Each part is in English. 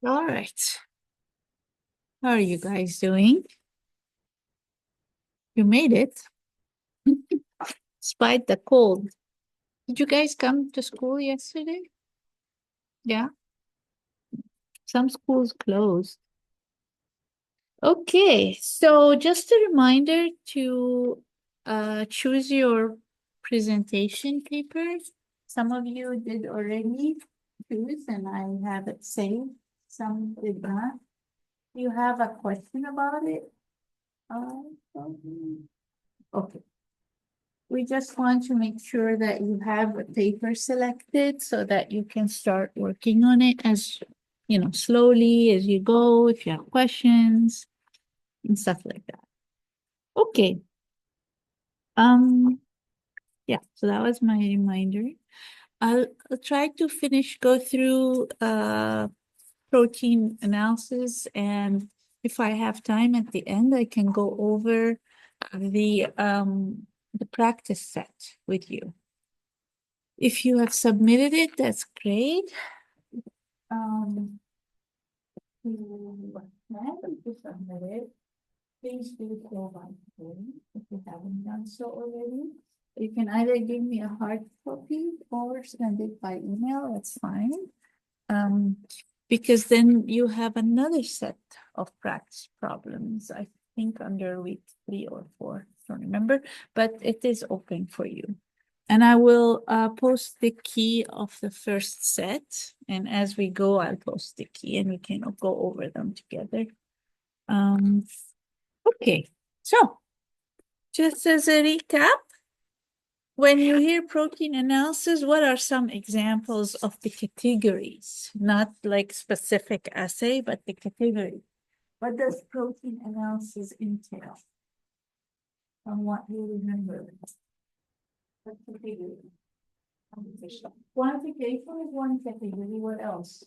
All right. How are you guys doing? You made it despite the cold. Did you guys come to school yesterday? Yeah, some schools closed. Okay, so just a reminder to choose your presentation papers. Some of you did already choose, and I have it saved. Some did not. You have a question about it? Okay. We just want to make sure that you have a paper selected so that you can start working on it as, slowly as you go, if you have questions and stuff like that. Okay. Um, yeah, so that was my reminder. I'll try to go through protein analysis, and if I have time at the end, I can go over the practice set with you. If you have submitted it, that's great. To submit it, please do so by phone if you haven't done so already. You can either give me a hard copy or send it by email, that's fine. Because then you have another set of practice problems, I think under week 3 or 4, don't remember, but it is open for you. And I will post the key of the first set. And as we go, I'll post the key and we can go over them together. Okay, so just as a recap, when you hear protein analysis, what are some examples of the categories? Not like specific assay, but the category. What does protein analysis entail? From what you remember. What category? Quantification is one category. What else?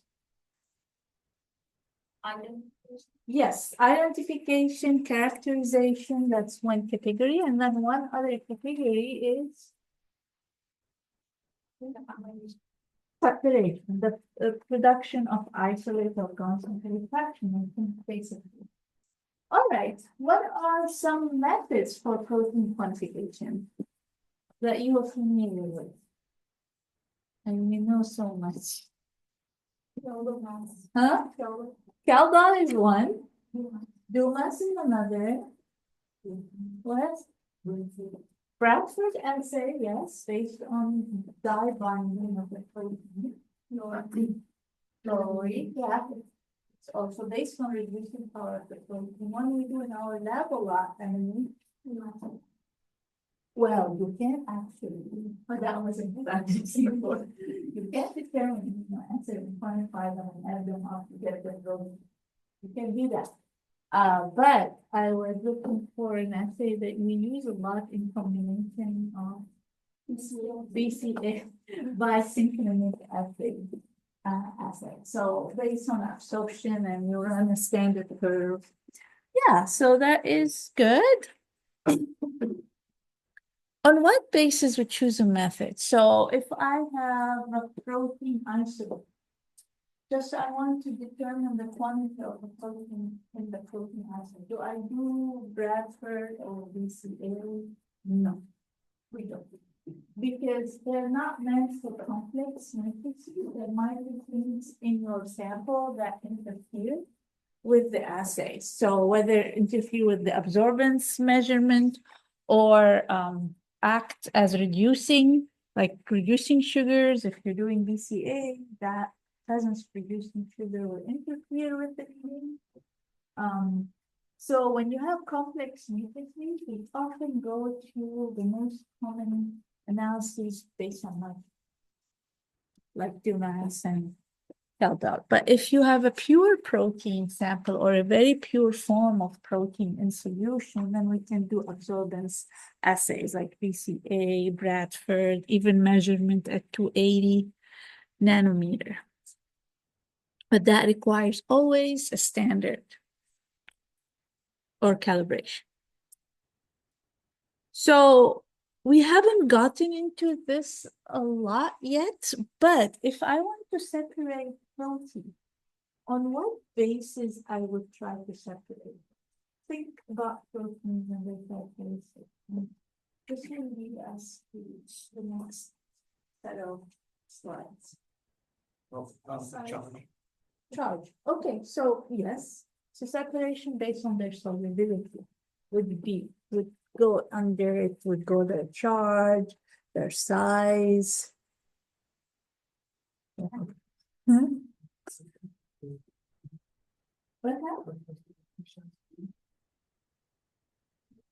Yes, identification, characterization, that's one category. And then one other category is separation, the production of isolate or concentrated fraction, basically. All right, what are some methods for protein quantification that you are familiar with? And you know so much. Huh? Caldon is one. Dumas is another. What? Bradford assay, yes, based on dye binding of the protein. Chlorine, yeah. It's also based on reducing power of the protein. One we do in our lab a lot, and well, you can't actually, but that was a good answer before. You can't determine the answer and quantify them and add them up to get the protein. You can do that. But I was looking for an assay that we use a lot in combination of BCA bisynchronic assay. So based on absorption and you run a standard curve. Yeah, so that is good. On what basis we choose a method? So if I have a protein isolate, just I want to determine the quantity of the protein in the protein isolate. Do I do Bradford or BCA? No, we don't. Because they're not meant for complex matrices. There might be things in your sample that interfere with the assay. So whether interfere with the absorbance measurement or act as reducing, like reducing sugars. If you're doing BCA, that presence reducing sugar will interfere with the eating. So when you have complex matrices, we often go to the most common analyses based on like Dumas and Caldol. But if you have a pure protein sample or a very pure form of protein in solution, then we can do absorbance assays like BCA, Bradford, even measurement at 280 nanometer. But that requires always a standard or calibration. So we haven't gotten into this a lot yet, but if I want to separate protein on what basis I would try to separate? Think about proteins and their characteristics. This will lead us to the next set of slides. Charge. Okay, so yes, so separation based on their solubility would go under it, would go their charge, their size. Hmm? What happened?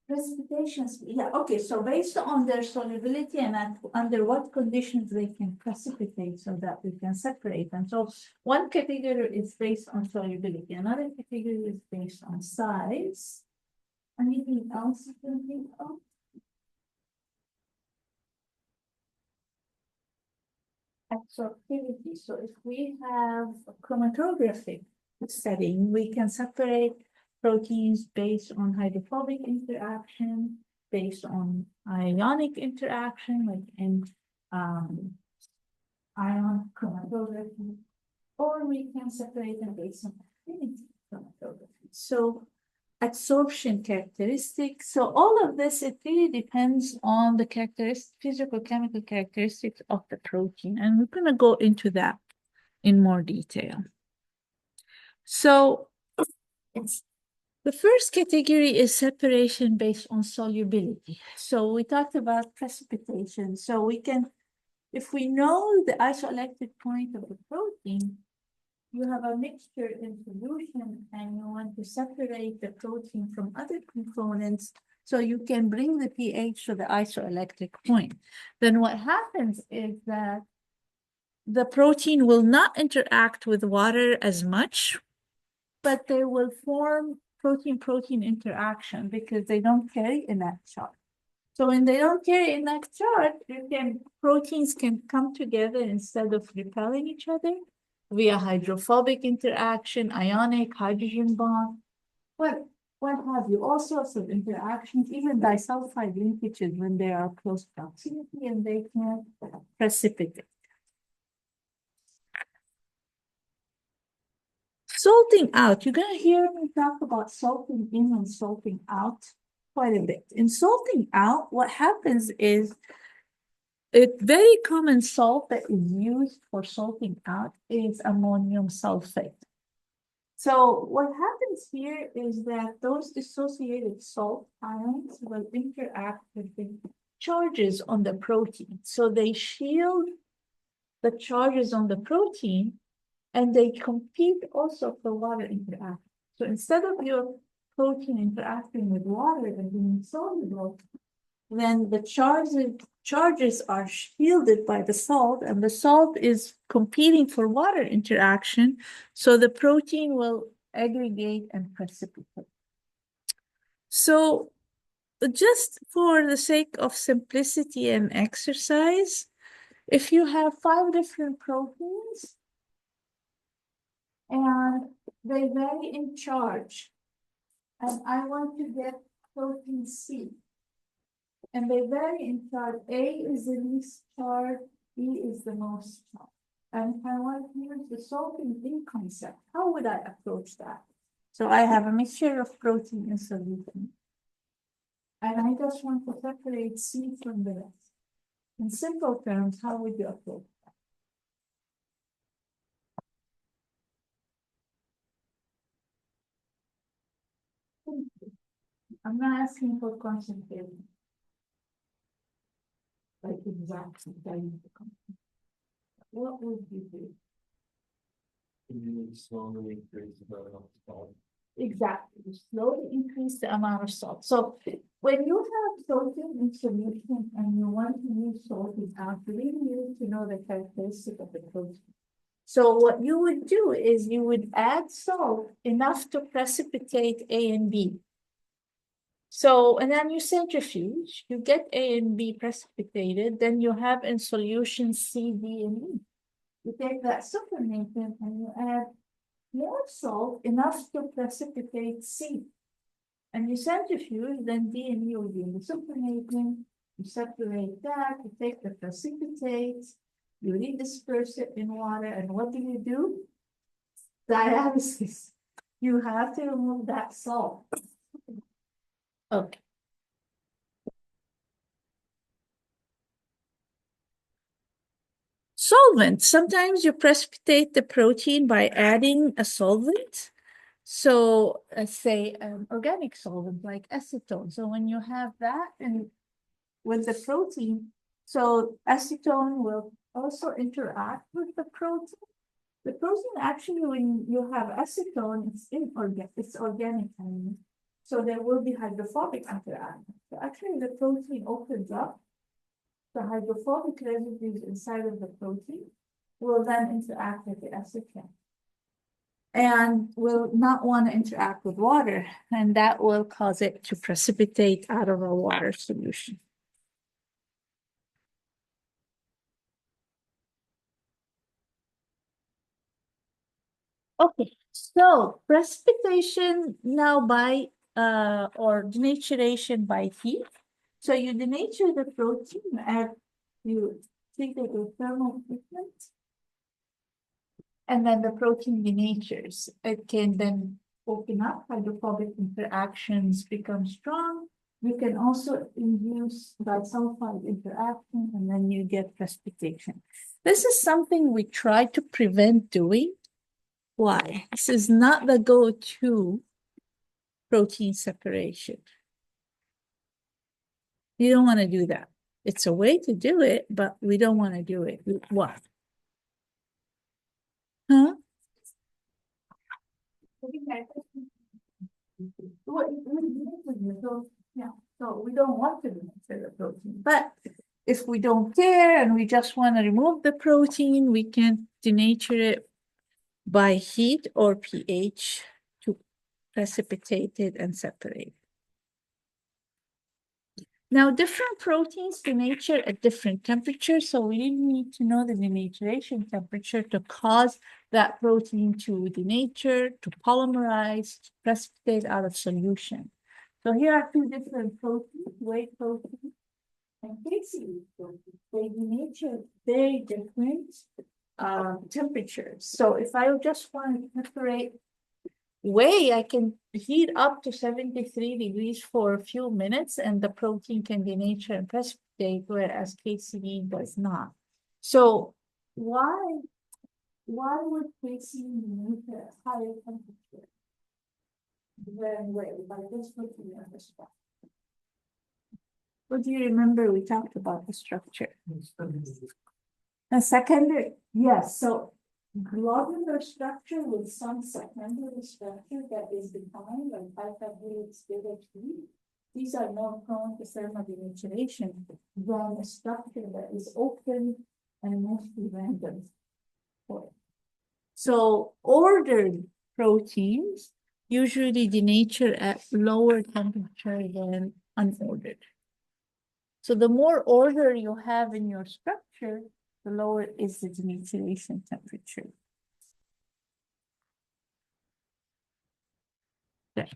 Precipitations, yeah, okay, so based on their solubility and under what conditions they can precipitate so that we can separate them. So one category is based on solubility, another category is based on size. Anything else you can think of? Absorptivity. So if we have a chromatographic setting, we can separate proteins based on hydrophobic interaction, based on ionic interaction, like in ion chromatography, or we can separate them based on affinity chromatography. So absorption characteristics. So all of this, it really depends on the physical chemical characteristics of the protein. And we're going to go into that in more detail. So the first category is separation based on solubility. So we talked about precipitation. So we can, if we know the isoelectric point of the protein, you have a mixture in solution and you want to separate the protein from other components so you can bring the pH to the isoelectric point. Then what happens is that the protein will not interact with water as much, but they will form protein-protein interaction because they don't carry enough charge. So when they don't carry enough charge, proteins can come together instead of repelling each other via hydrophobic interaction, ionic, hydrogen bond, what have you, all sorts of interactions, even disulfide linkages when they are close proximity and they can precipitate. Salting out, you're going to hear me talk about salting in and salting out quite a bit. In salting out, what happens is a very common salt that is used for salting out is ammonium sulfate. So what happens here is that those dissociated salt ions will interact with the charges on the protein. So they shield the charges on the protein and they compete also for water interaction. So instead of your protein interacting with water and being soluble, then the charges are shielded by the salt, and the salt is competing for water interaction, so the protein will aggregate and precipitate. So just for the sake of simplicity and exercise, if you have 5 different proteins and they vary in charge, and I want to get protein C, and they vary in charge. A is the least charged, B is the most charged. And if I want to use the salting in concept, how would I approach that? So I have a mixture of protein in solution. And I just want to separate C from the rest. In simple terms, how would you approach that? I'm not asking for concentration. Like exactly, what would you do? Slowly increase the amount of salt. Exactly, you slowly increase the amount of salt. So when you have sodium in solution and you want to use salting out, you really need to know the characteristic of the protein. So what you would do is you would add salt enough to precipitate A and B. So, and then you centrifuge, you get A and B precipitated, then you have in solution C, D, and E. You take that supernatant and you add more salt, enough to precipitate C. And you centrifuge, then D and E will be in the supernatant. You separate that, you take the precipitates, you redisperse it in water, and what do? dialysis. You have to remove that salt. Okay. Solvent. Sometimes you precipitate the protein by adding a solvent. So let's say an organic solvent like acetone. So when you have that and with the protein, so acetone will also interact with the protein. The protein actually, when you have acetone, it's organic. I mean. So there will be hydrophobic interaction. So actually the protein opens up. The hydrophobic residues inside of the protein will then interact with the acetone and will not want to interact with water, and that will cause it to precipitate out of a water solution. Okay, so precipitation now by or denaturation by heat. So you denature the protein and you treat it with thermal treatment, and then the protein denatures. It can then open up, hydrophobic interactions become strong. You can also induce disulfide interaction, and then you get precipitation. This is something we try to prevent doing. Why? This is not the go-to protein separation. You don't want to do that. It's a way to do it, but we don't want to do it. Why? Huh? Yeah, so we don't want to denature the protein. But if we don't care and we just want to remove the protein, we can denature it by heat or pH to precipitate it and separate. Now, different proteins denature at different temperatures, so we need to know the denaturation temperature to cause that protein to denature, to polymerize, to precipitate out of solution. So here are two different proteins, whey protein and casein protein. They denature at very different temperatures. So if I just want to separate whey, I can heat up to 73 degrees for a few minutes and the protein can denature and precipitate, whereas casein does not. So why would casein denature at higher temperature than whey? By just looking at the structure. What do you remember we talked about the structure? A secondary, yes, so globular structure with some secondary structure that is defined like alpha-helix, beta-T. These are more prone to thermal denaturation than a structure that is open and mostly random. So ordered proteins usually denature at lower temperature than unordered. So the more order you have in your structure, the lower is the denaturation temperature. Okay.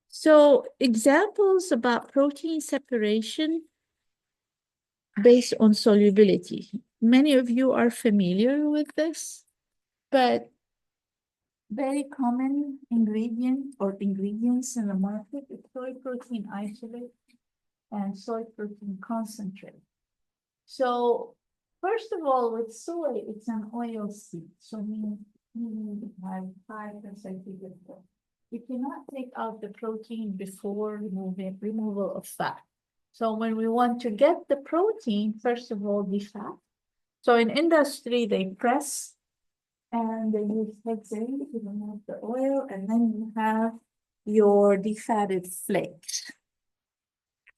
So examples about protein separation based on solubility. Many of you are familiar with this, but very common ingredient or ingredients in the market is soy protein isolate and soy protein concentrate. So first of all, with soy, it's an oil seed. So meaning it has 5% sugar. You cannot take out the protein before removal of fat. So when we want to get the protein, first of all, defat. So in industry, they press and they use hexane to remove the oil, and then you have your defatted flakes.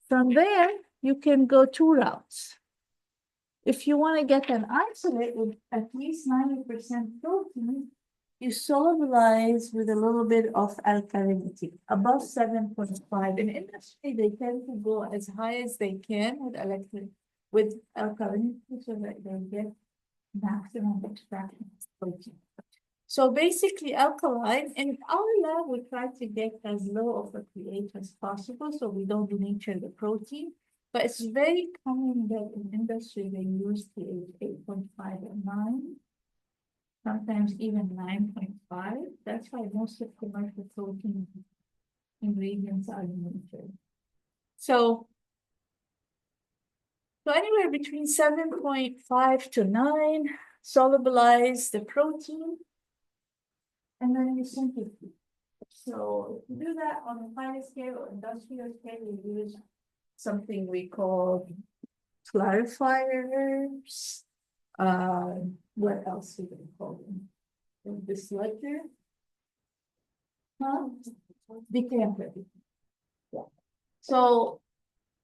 From there, you can go two routes. If you want to get an isolate with at least 90% protein, you solubilize with a little bit of alkalinity, above 7.5. In industry, they tend to go as high as they can with alkalinity so that they get maximum extraction of protein. So basically alkaline, in our lab, we try to get as low of a pH as possible so we don't denature the protein. But it's very common that in industry they use pH 8.5 and 9, sometimes even 9.5. That's why most of commercial protein ingredients are limited. So anywhere between 7.5 to 9, solubilize the protein, and then you centrifuge. So if you do that on a finer scale or industrial scale, we use something we call clarifiers. What else do we call them? This ledger. Huh? Decanter. Yeah. So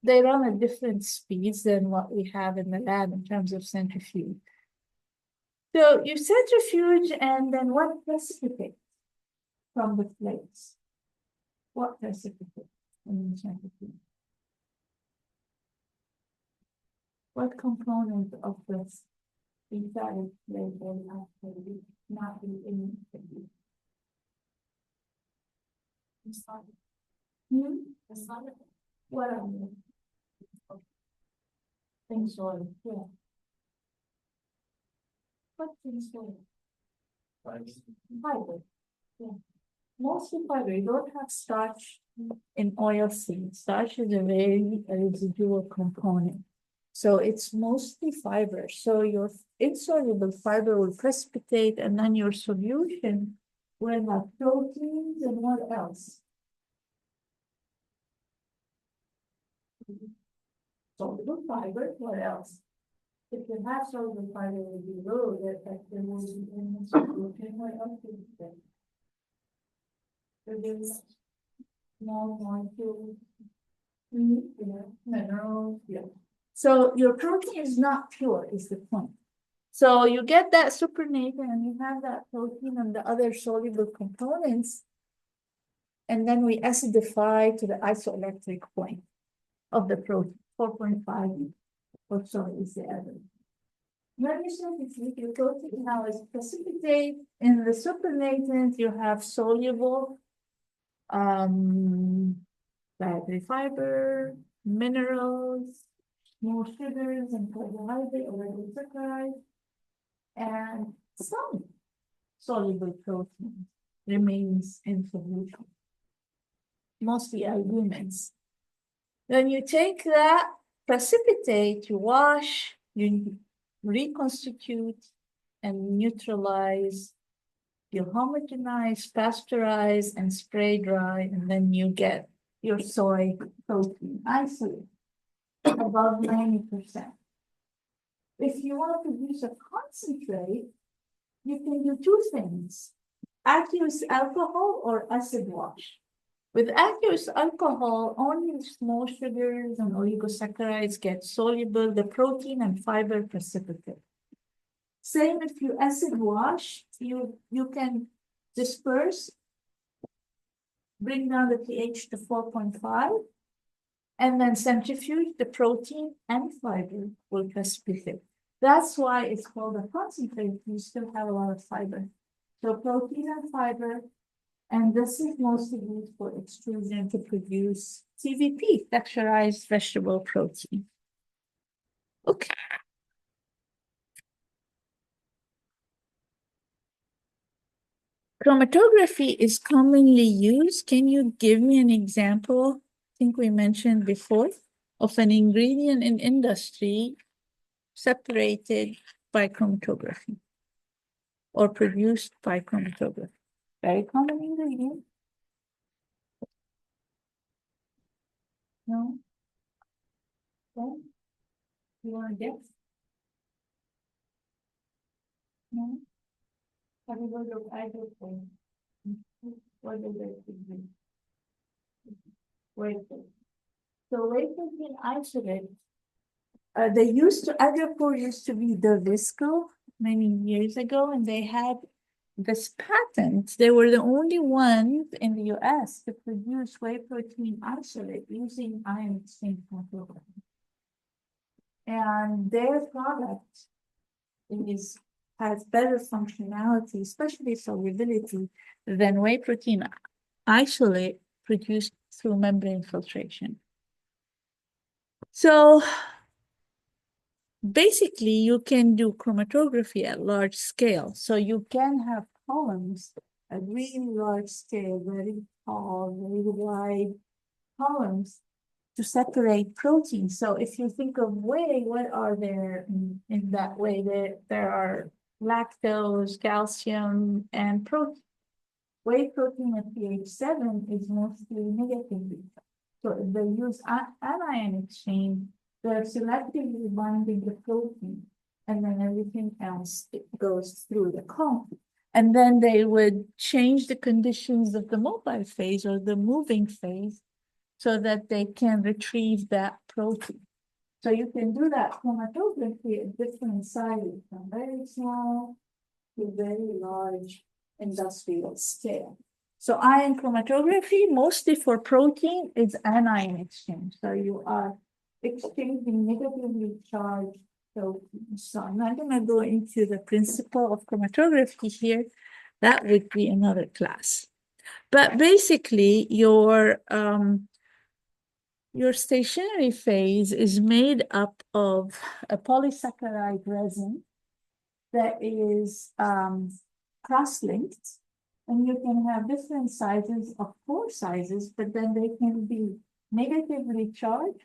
they run at different speeds than what we have in the lab in terms of centrifuge. So you centrifuge, and then what precipitates from the flakes? What precipitates in the centrifuge? What component of this exotic flake will actually not be in the centrifuge? What are they? Things oil, yeah. What things oil? Fiber, yeah. Mostly fiber. You don't have starch in oil seeds. Starch is a very residual component. So it's mostly fiber. So your insoluble fiber will precipitate, and then your solution will have proteins and what else? Soluble fiber, what else? If you have soluble fiber will be low, that there will be in the solution, what else is there? There's small molecules, minerals, yeah. So your protein is not pure, is the point. So you get that supernatant and you have that protein and the other soluble components, and then we acidify to the isoelectric point of the protein, 4.5 or so is the average. When you centrifuge, your protein now is precipitate. In the supernatant, you have soluble dietary fiber, minerals, more sugars and carbohydrate or triglycerides, and some soluble protein remains in solution, mostly albumins. Then you take that precipitate, you wash, you reconstitute and neutralize, you homogenize, pasteurize, and spray dry, and then you get your soy protein isolate above 90%. If you want to produce a concentrate, you can do two things: aqueous alcohol or acid wash. With aqueous alcohol, only small sugars and oligosaccharides get soluble, the protein and fiber precipitate. Same if you acid wash, you can disperse, bring down the pH to 4.5, and then centrifuge, the protein and fiber will precipitate. That's why it's called a concentrate. You still have a lot of fiber. So protein and fiber, and this is mostly used for extrusion to produce TVP, texturized vegetable protein. Okay. Chromatography is commonly used. Can you give me an example? I think we mentioned before of an ingredient in industry separated by chromatography or produced by chromatography. Very common ingredient. No? No? You want to guess? No? Have you heard of hydrogen? What is it? Wafer. So wafer can isolate. Agripur used to be the Visco many years ago, and they had this patent. They were the only ones in the US to produce whey protein isolate using ion exchange chromatography. And their product has better functionality, especially solubility, than whey protein isolate produced through membrane filtration. So basically, you can do chromatography at large scale. So you can have columns at really large scale, very tall, very wide columns to separate proteins. So if you think of whey, what are there in that whey? There are lactose, calcium, and protein. Whey protein at pH 7 is mostly negatively charged. So if they use anion exchange, they're selectively binding the protein, and then everything else it goes through the column. And then they would change the conditions of the mobile phase or the moving phase so that they can retrieve that protein. So you can do that chromatography at different sizes, from very small to very large industrial scale. So ion chromatography, mostly for protein, is anion exchange. So you are exchanging negatively charged proteins. So I'm not going to go into the principle of chromatography here. That would be another class. But basically, your stationary phase is made up of a polysaccharide resin that is cross-linked, and you can have different sizes of 4 sizes, but then they can be negatively charged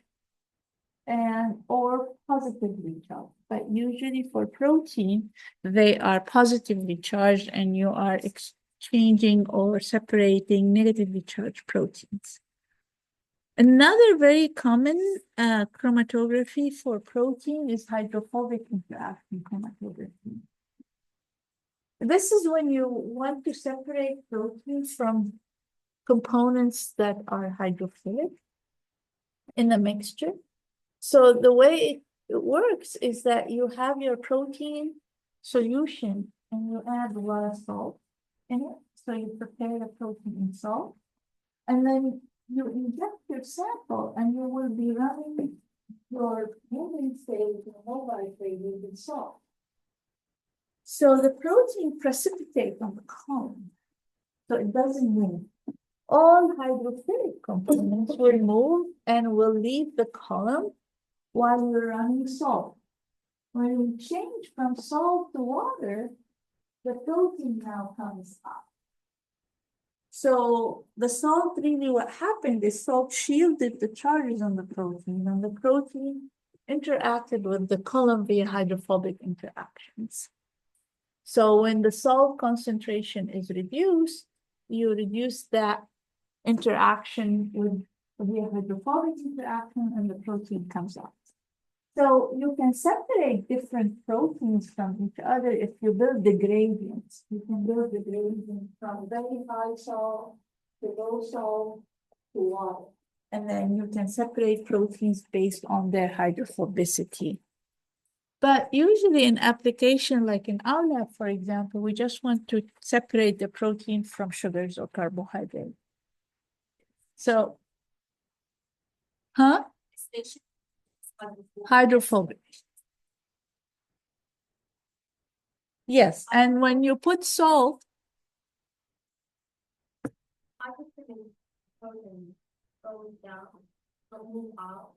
and or positively charged. But usually for protein, they are positively charged, and you are exchanging or separating negatively charged proteins. Another very common chromatography for protein is hydrophobic interaction chromatography. This is when you want to separate proteins from components that are hydrophilic in a mixture. So the way it works is that you have your protein solution and you add a lot of salt in it. So you prepare the protein in salt, and then you inject your sample, and you will be running your moving phase, your mobile phase with salt. So the protein precipitates on the column, so it doesn't move. All hydrophilic components will move and will leave the column while you're running salt. When you change from salt to water, the protein now comes up. So the salt, really what happened is salt shielded the charges on the protein, and the protein interacted with the column via hydrophobic interactions. So when the salt concentration is reduced, you reduce that interaction with via hydrophobic interaction, and the protein comes out. So you can separate different proteins from each other if you build the gradients. You can build the gradient from very high salt to low salt to water. And then you can separate proteins based on their hydrophobicity. But usually in application, like in our lab, for example, we just want to separate the protein from sugars or carbohydrates. So, hydrophobic. Yes, and when you put salt, goes down, but move out.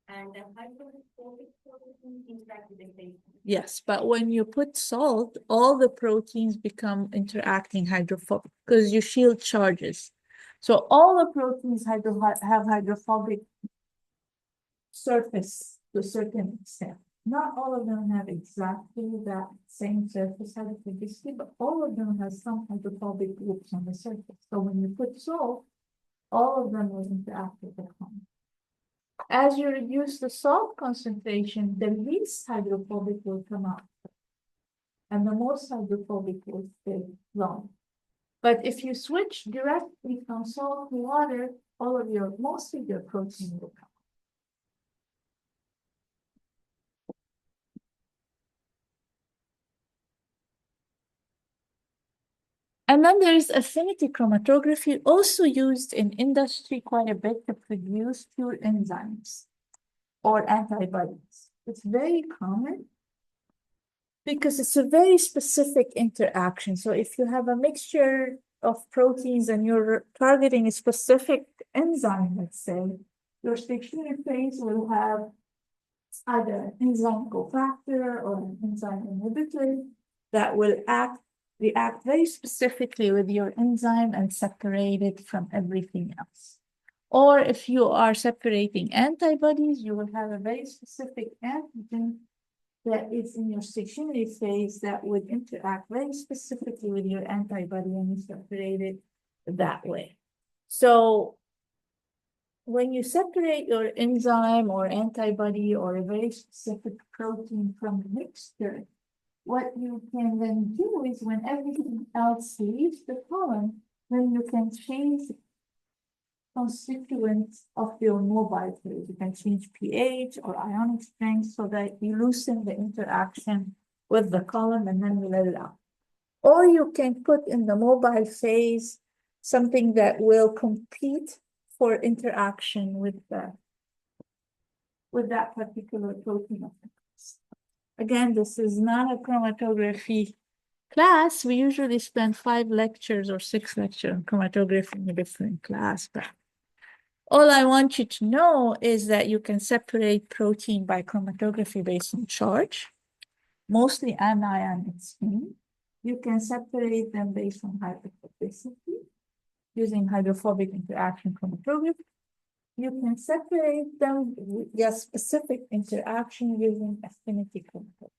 And the hydrophobic protein interact with the base. yes, but when you put salt, all the proteins become interacting hydrophobic because you shield charges. So all the proteins have hydrophobic surface to a certain extent. Not all of them have exactly that same surface hydrophobicity, but all of them have some hydrophobic groups on the surface. So when you put salt, all of them will interact with the column. As you reduce the salt concentration, the least hydrophobic will come out, and the most hydrophobic will stay long. But if you switch directly from salt to water, most of your protein will come. And then there's affinity chromatography, also used in industry quite a bit to produce pure enzymes or antibodies. It's very common because it's a very specific interaction. So if you have a mixture of proteins and you're targeting a specific enzyme, let's say, Your stationary phase will have either an enzyme cofactor or an enzyme inhibitor that will react very specifically with your enzyme and separate it from everything else. Or if you are separating antibodies, you will have a very specific antigen that is in your stationary phase that would interact very specifically with your antibody and you separate it that way. So when you separate your enzyme or antibody or a very specific protein from the mixture, what you can then do is when everything else leaves the column, then you can change constituents of your mobile phase. You can change pH or ionic strength so that you loosen the interaction with the column and then you let it out. Or you can put in the mobile phase something that will compete for interaction with that particular protein of interest. Again, this is not a chromatography class. We usually spend 5 lectures or 6 lectures on chromatography in a different class, but all I want you to know is that you can separate protein by chromatography based on charge, mostly anion and spin. You can separate them based on hydrophobicity using hydrophobic interaction chromatography. You can separate them with a specific interaction using affinity chromatography.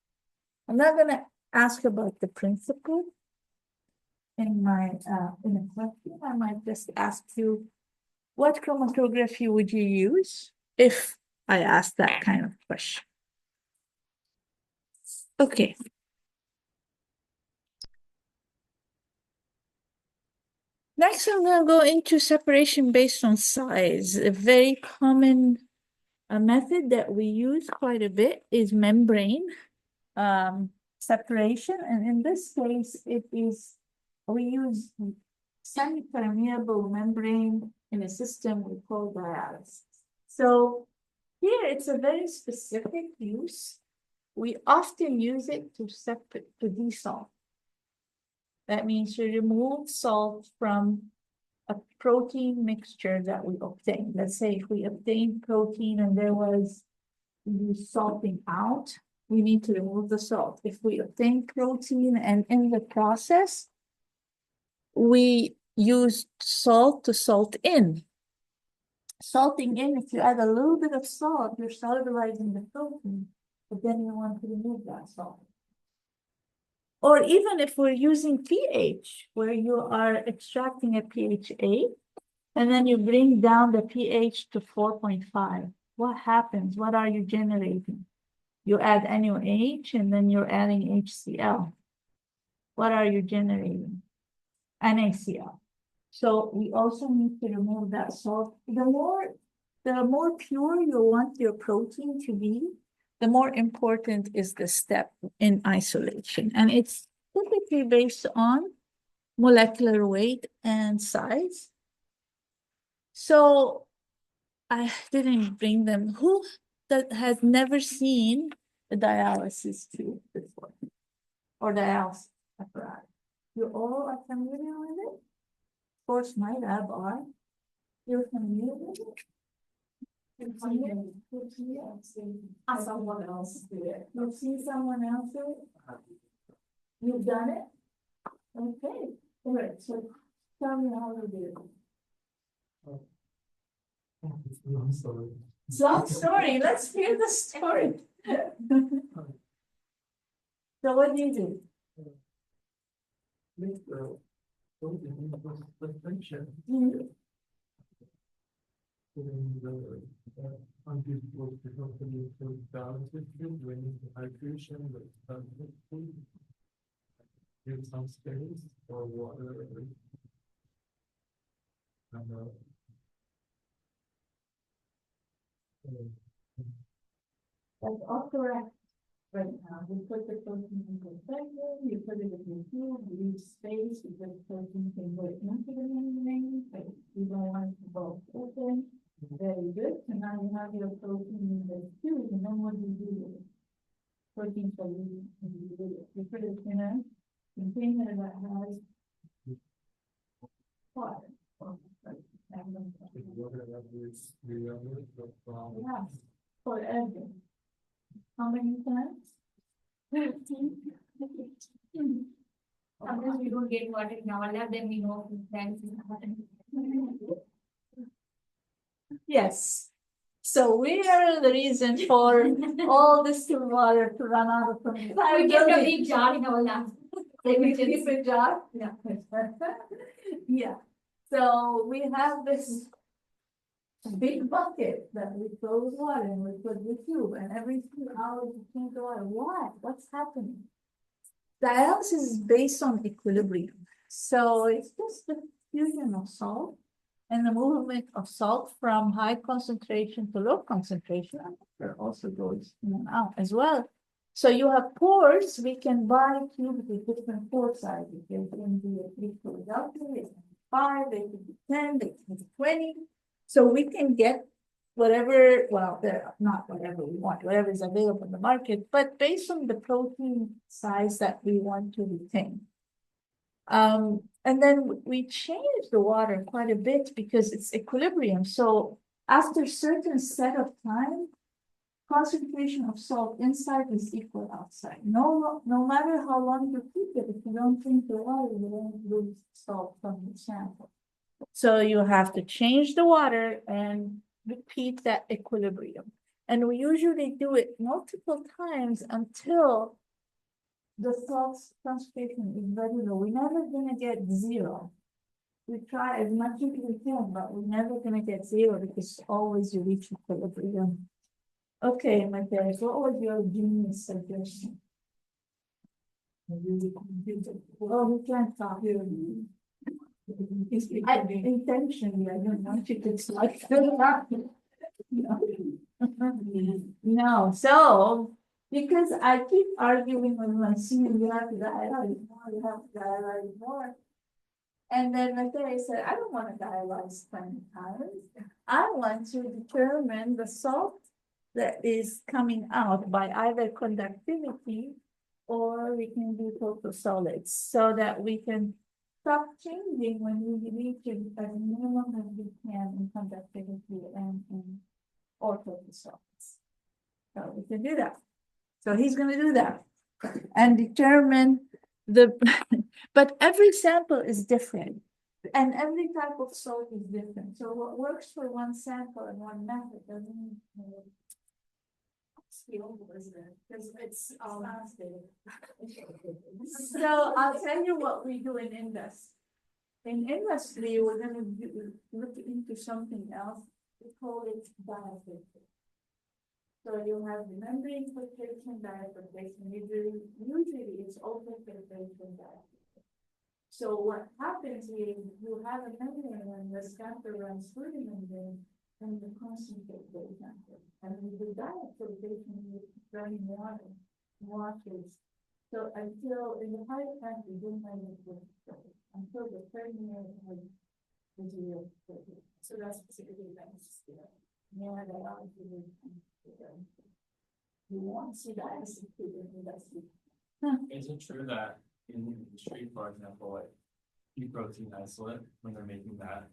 I'm not going to ask about the principle in a question. I might just ask you, what chromatography would you use if I asked that kind of question? Okay. Next, I'm going to go into separation based on size. A very common method that we use quite a bit is membrane separation. And in this case, we use semi-permeable membrane in a system we call dialysis. So here it's a very specific use. We often use it to desalt. That means you remove salt from a protein mixture that we obtain. Let's say if we obtain protein and there was salting out, we need to remove the salt. If we obtain protein and in the process, we use salt to salt in. Salting in, if you add a little bit of salt, you're solubilizing the protein, but then you want to remove that salt. Or even if we're using pH, where you are extracting a pH 8, and then you bring down the pH to 4.5. What happens? What are you generating? You add NaOH, and then you're adding HCl. What are you generating? NaCl. So we also need to remove that salt. The more pure you want your protein to be, the more important is the step in isolation. And it's typically based on molecular weight and size. So I didn't bring them. Who that has never seen a dialysis tube before? Or dialysis apparatus? You all are familiar with it? Of course, my lab are. You're familiar with it? I saw someone else do it. You've seen someone else do it? You've done it? Okay. All right. So tell me how to do it. It's a long story. Let's hear the story. So what do you do? Give some space or water. That's all correct. Right now, we put the protein in container, you put it in the tube, we use space because the protein can go into the membrane, but you don't want it to both open. Very good. So now you have your protein in the tube, and then what do you do with it? Protein solution, you put it in a container that has water. Yeah, forever. How many times? 13. Sometimes we don't get water in our lab, then we know thanks is happening. Yes. So we are the reason for all this water to run out of the We kept a big jar in our lab. We keep a jar? Yeah. Yeah, so we have this big bucket that we throw water and we put the tube and every few hours we change the water. Why? What's happening? Dialysis is based on equilibrium. So it's just the fusion of salt and the movement of salt from high concentration to low concentration. And water also goes in and out as well. So you have pores, we can buy tubes with different pore sizes. They can be a 3 Philadelphia, they can be 5, they can be 10, they can be 20. So we can get whatever, well, they're not whatever we want, whatever is available in the market, but based on the protein size that we want to retain. And then we change the water quite a bit because it's equilibrium. So after a certain set of time, concentration of salt inside is equal outside. No matter how long you keep it, if you don't drink the water, you won't lose salt from the sample. So you have to change the water and repeat that equilibrium. And we usually do it multiple times until the salt concentration is very low. We're never gonna get 0. We try as much as we can, but we're never gonna get 0 because always you reach equilibrium. Okay, my friends, what was your genius suggestion? Oh, we can't talk here. Intentionally, I don't want you to like. No, so, because I keep arguing with my senior, you have to dialyze more, you have to dialyze more. And then my theory said, I don't want to dialyze 20 times. I want to determine the salt that is coming out by either conductivity or we can do total solids so that we can stop changing when we reach it as minimum as we can in conductivity and or total solids. So we can do that. So he's going to do that and determine the, but every sample is different. And every type of salt is different. So what works for one sample and one method doesn't mean because it's so I'll tell you what we do in industry. In industry, we're gonna look into something else. We call it diafiltration. So you have the membrane filtration, diafiltration. Usually it's open filtration diafiltration. So what happens is you have a membrane and the scamper runs through the membrane and the concentrate goes down. And with the diafiltration, you're running water, washes. So until in the high time, we don't have it until the terminal has zero. So that's specifically nice. Yeah, that are you won't see that as a industry. Is it true that in the industry, for example, like pea protein isolate, when they're making that,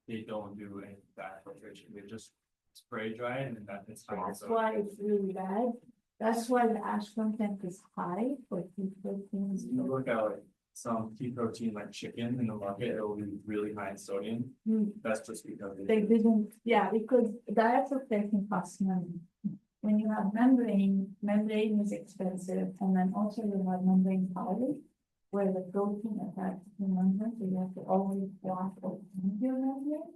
they don't do any filtration, they just spray dry it and then it's fine. That's why it's really bad. That's why the ash content is high for pea proteins. You look at like some pea protein like chicken in the market, it will be really high in sodium. That's just because They didn't, yeah, because diafiltration costs money. When you have membrane is expensive, and then also you have membrane powder, where the protein attached to the membrane, so you have to always wash or change your membrane.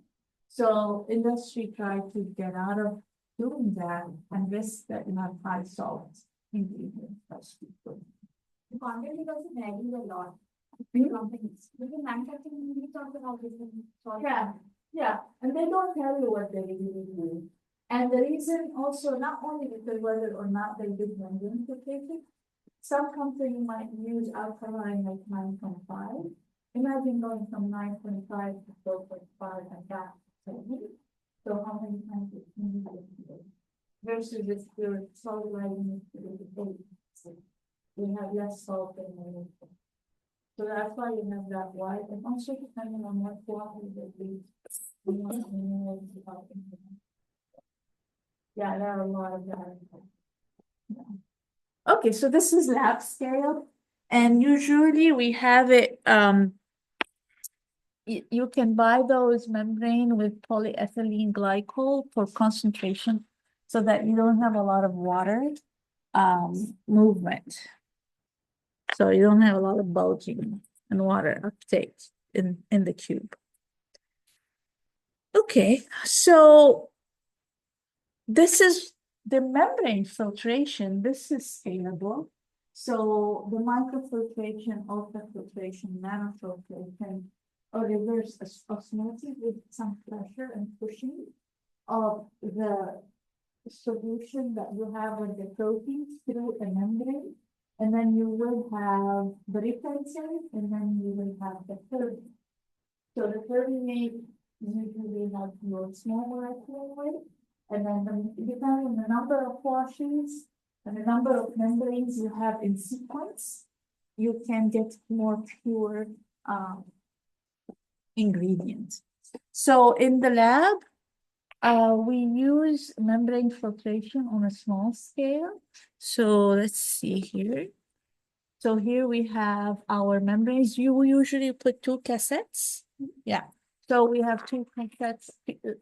So industry tried to get out of doing that and risk that you have high salt ingredients. The content is also varies a lot. Companies, because manufacturing, we talked about this. Yeah, and they don't tell you what they really do. And the reason also, not only because whether or not they did membrane filtration, some company might use alkaline like 9.5. Imagine going from 9.5 to 4.5 and back. So how many times it can be versus if you're salt lighting it to the base. We have less salt than we need. So that's why you have that wide, and also depending on what quality that we. Yeah, there are a lot of that. Yeah. Okay, so this is lab scale, and usually we have it, you can buy those membrane with polyethylene glycol for concentration so that you don't have a lot of water movement. So you don't have a lot of bulging and water uptake in the cube. Okay, so this is the membrane filtration. This is scalable. So the microfiltration, ultrafiltration, nanofiltration, or reverse osmosis with some pressure and pushing of the solution that you have with the proteins through a membrane. And then you will have the repulsion, and then you will have the permeate. So the permeate usually have your small molecular weight, and then depending on the number of washings and the number of membranes you have in sequence, you can get more pure ingredients. So in the lab, we use membrane filtration on a small scale. So let's see here. So here we have our membranes. You usually put 2 cassettes. Yeah. So we have 2 cassettes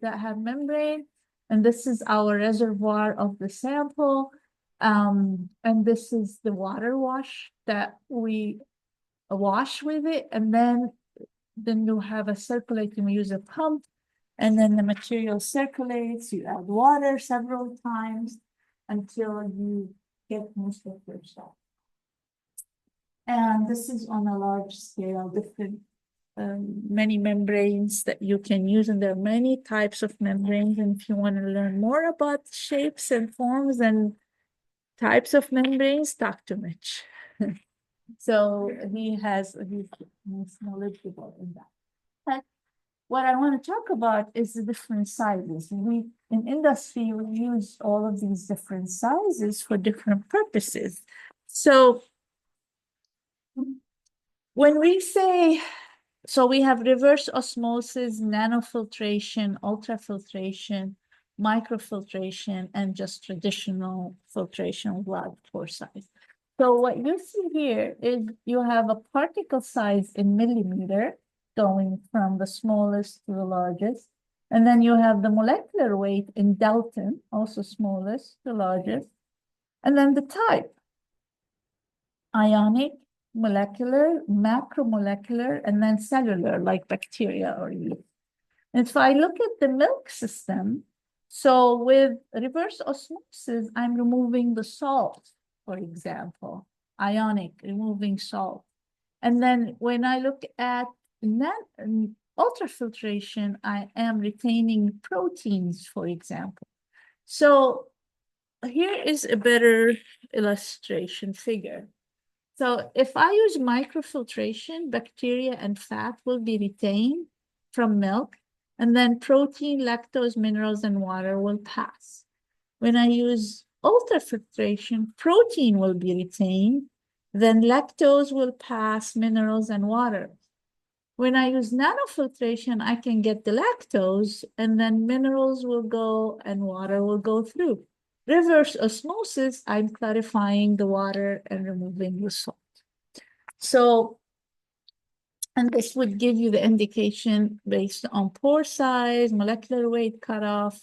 that have membrane, and this is our reservoir of the sample. And this is the water wash that we wash with it, and then you have a circulating, we use a pump, and then the material circulates, you add water several times until you get most of your stuff. And this is on a large scale, different, many membranes that you can use, and there are many types of membranes. And if you want to learn more about shapes and forms and types of membranes, talk to Mitch. So he's knowledgeable in that. But what I want to talk about is the different sizes. In industry, we use all of these different sizes for different purposes. So when we say, so we have reverse osmosis, nanofiltration, ultrafiltration, microfiltration, and just traditional filtration with large pore size. So what you see here is you have a particle size in millimeter going from the smallest to the largest. And then you have the molecular weight in Dalton, also smallest to largest. And then the type, ionic, molecular, macromolecular, and then cellular, like bacteria or yeast. And if I look at the milk system, so with reverse osmosis, I'm removing the salt, for example, ionic, removing salt. And then when I look at ultrafiltration, I am retaining proteins, for example. So here is a better illustration figure. So if I use microfiltration, bacteria and fat will be retained from milk, and then protein, lactose, minerals, and water will pass. When I use ultrafiltration, protein will be retained, then lactose will pass, minerals, and water. When I use nanofiltration, I can get the lactose, and then minerals will go and water will go through. Reverse osmosis, I'm clarifying the water and removing the salt. So, and this would give you the indication based on pore size, molecular weight cutoff,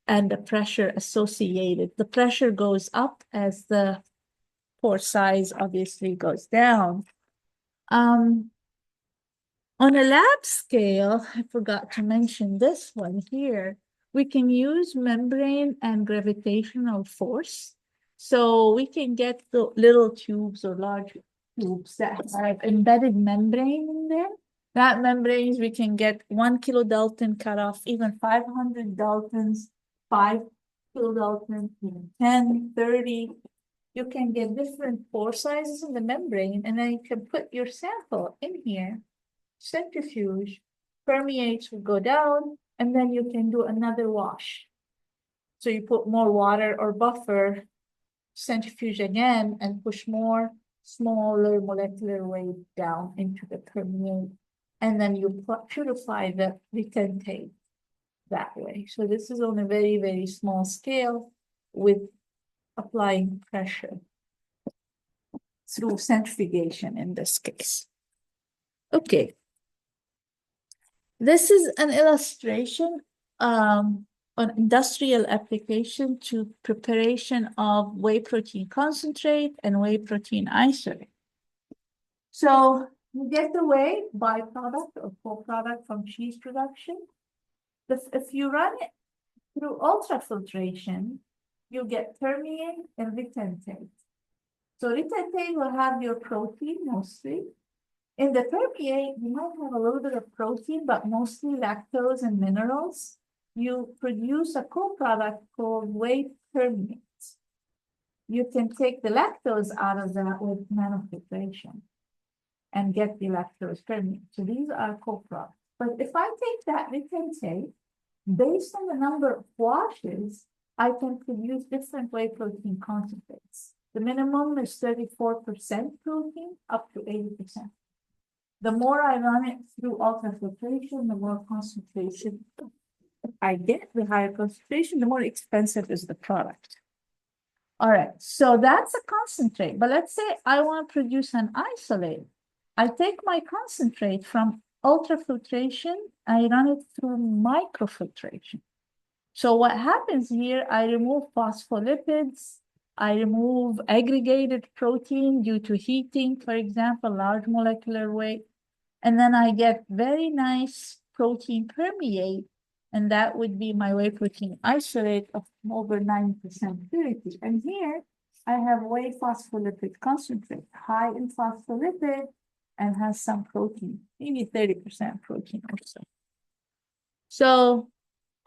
and the pressure associated. The pressure goes up as the pore size obviously goes down. On a lab scale, I forgot to mention this one here. We can use membrane and gravitational force. So we can get the little tubes or large tubes that have embedded membrane in there. That membranes, we can get 1 kilodalton cutoff, even 500 daltons, 5 kilodalton, 10, 30. You can get different pore sizes in the membrane, and then you can put your sample in here. Centrifuge, permeates will go down, and then you can do another wash. So you put more water or buffer, centrifuge again, and push more smaller molecular weight down into the permeate, and then you purify the retentate that way. So this is on a very, very small scale with applying pressure through centrifugation in this case. Okay. This is an illustration on industrial application to preparation of whey protein concentrate and whey protein isolate. So you get the whey byproduct or co-product from cheese production. If you run it through ultrafiltration, you get permeate and retentate. So retentate will have your protein mostly. In the permeate, you might have a little bit of protein, but mostly lactose and minerals. You produce a co-product called whey permeate. You can take the lactose out of that with nanofiltration and get the lactose permeate. So these are co-products. But if I take that retentate, based on the number of washes, I can produce different whey protein concentrates. The minimum is 34% protein up to 80%. The more I run it through ultrafiltration, the more concentration I get, the higher concentration, the more expensive is the product. All right, so that's a concentrate. But let's say I want to produce an isolate. I take my concentrate from ultrafiltration, I run it through microfiltration. So what happens here, I remove phospholipids, I remove aggregated protein due to heating, for example, large molecular weight, and then I get very nice protein permeate, and that would be my whey protein isolate of over 9% purity. And here I have whey phospholipid concentrate, high in phospholipid, and has some protein, maybe 30% protein or so. So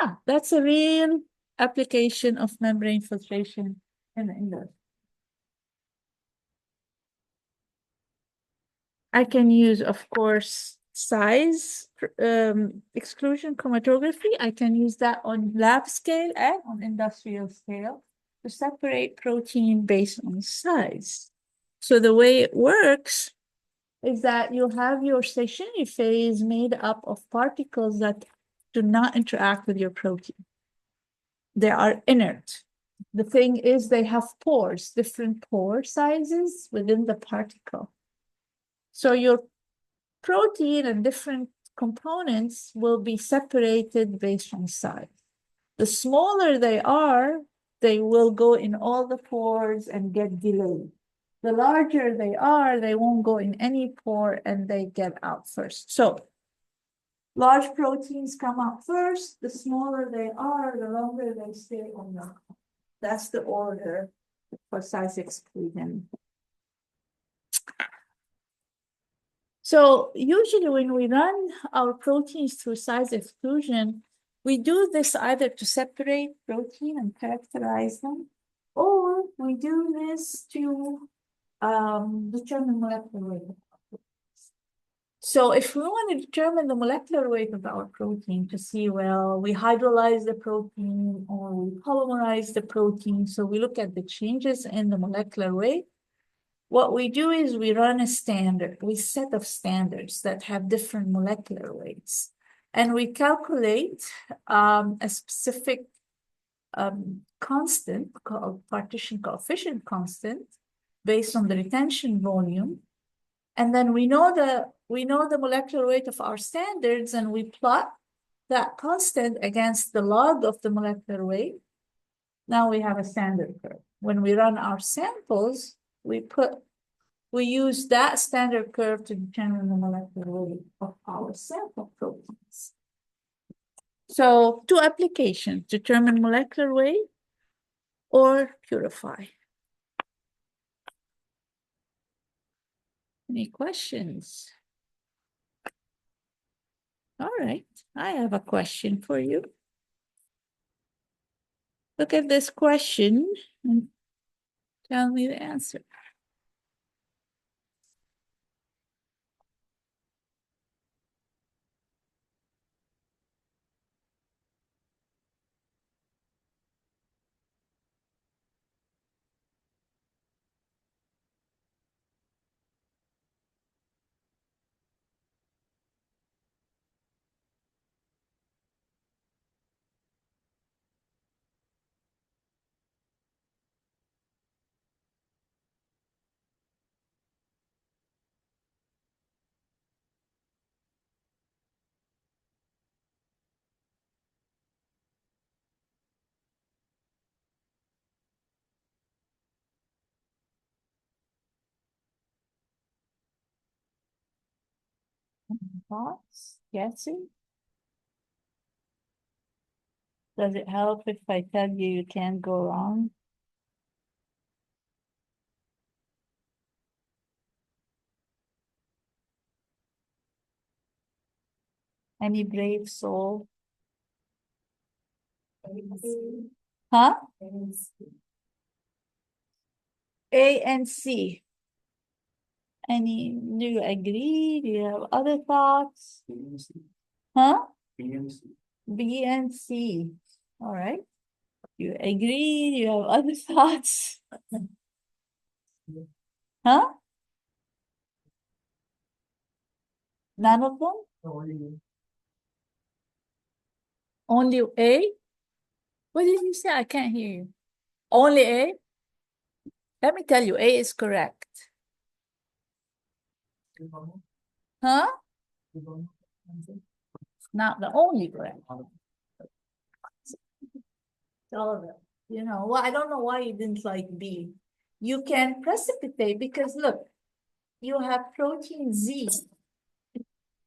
yeah, that's a real application of membrane filtration in the industry. I can use, of course, size exclusion chromatography. I can use that on lab scale and on industrial scale to separate protein based on size. So the way it works is that you have your stationary phase made up of particles that do not interact with your protein. They are inert. The thing is they have pores, different pore sizes within the particle. So your protein and different components will be separated based on size. The smaller they are, they will go in all the pores and get delayed. The larger they are, they won't go in any pore and they get out first. So large proteins come out first. The smaller they are, the longer they stay on the. That's the order for size exclusion. So usually when we run our proteins through size exclusion, we do this either to separate protein and characterize them, or we do this to determine molecular weight. So if we want to determine the molecular weight of our protein to see, well, we hydrolyze the protein or we polymerize the protein, so we look at the changes in the molecular weight. What we do is we run a set of standards that have different molecular weights. And we calculate a specific constant called partition coefficient constant based on the retention volume. And then we know the molecular weight of our standards, and we plot that constant against the log of the molecular weight. Now we have a standard curve. When we run our samples, we use that standard curve to determine the molecular weight of our sample proteins. So two applications: determine molecular weight or purify. Any questions? All right, I have a question for you. Look at this question and tell me the answer. thoughts? Guessing? Does it help if I tell you you can't go wrong? Any brave soul? Huh? A and C. Any, do you agree? Do you have other thoughts? Huh? B and C. All right. You agree? Do you have other thoughts? Huh? None of them? Only A? What did you say? I can't hear you. Only A? Let me tell you, A is correct. Huh? Not the only correct. All of it. You know, well, I don't know why you didn't like B. You can precipitate because look, you have protein Z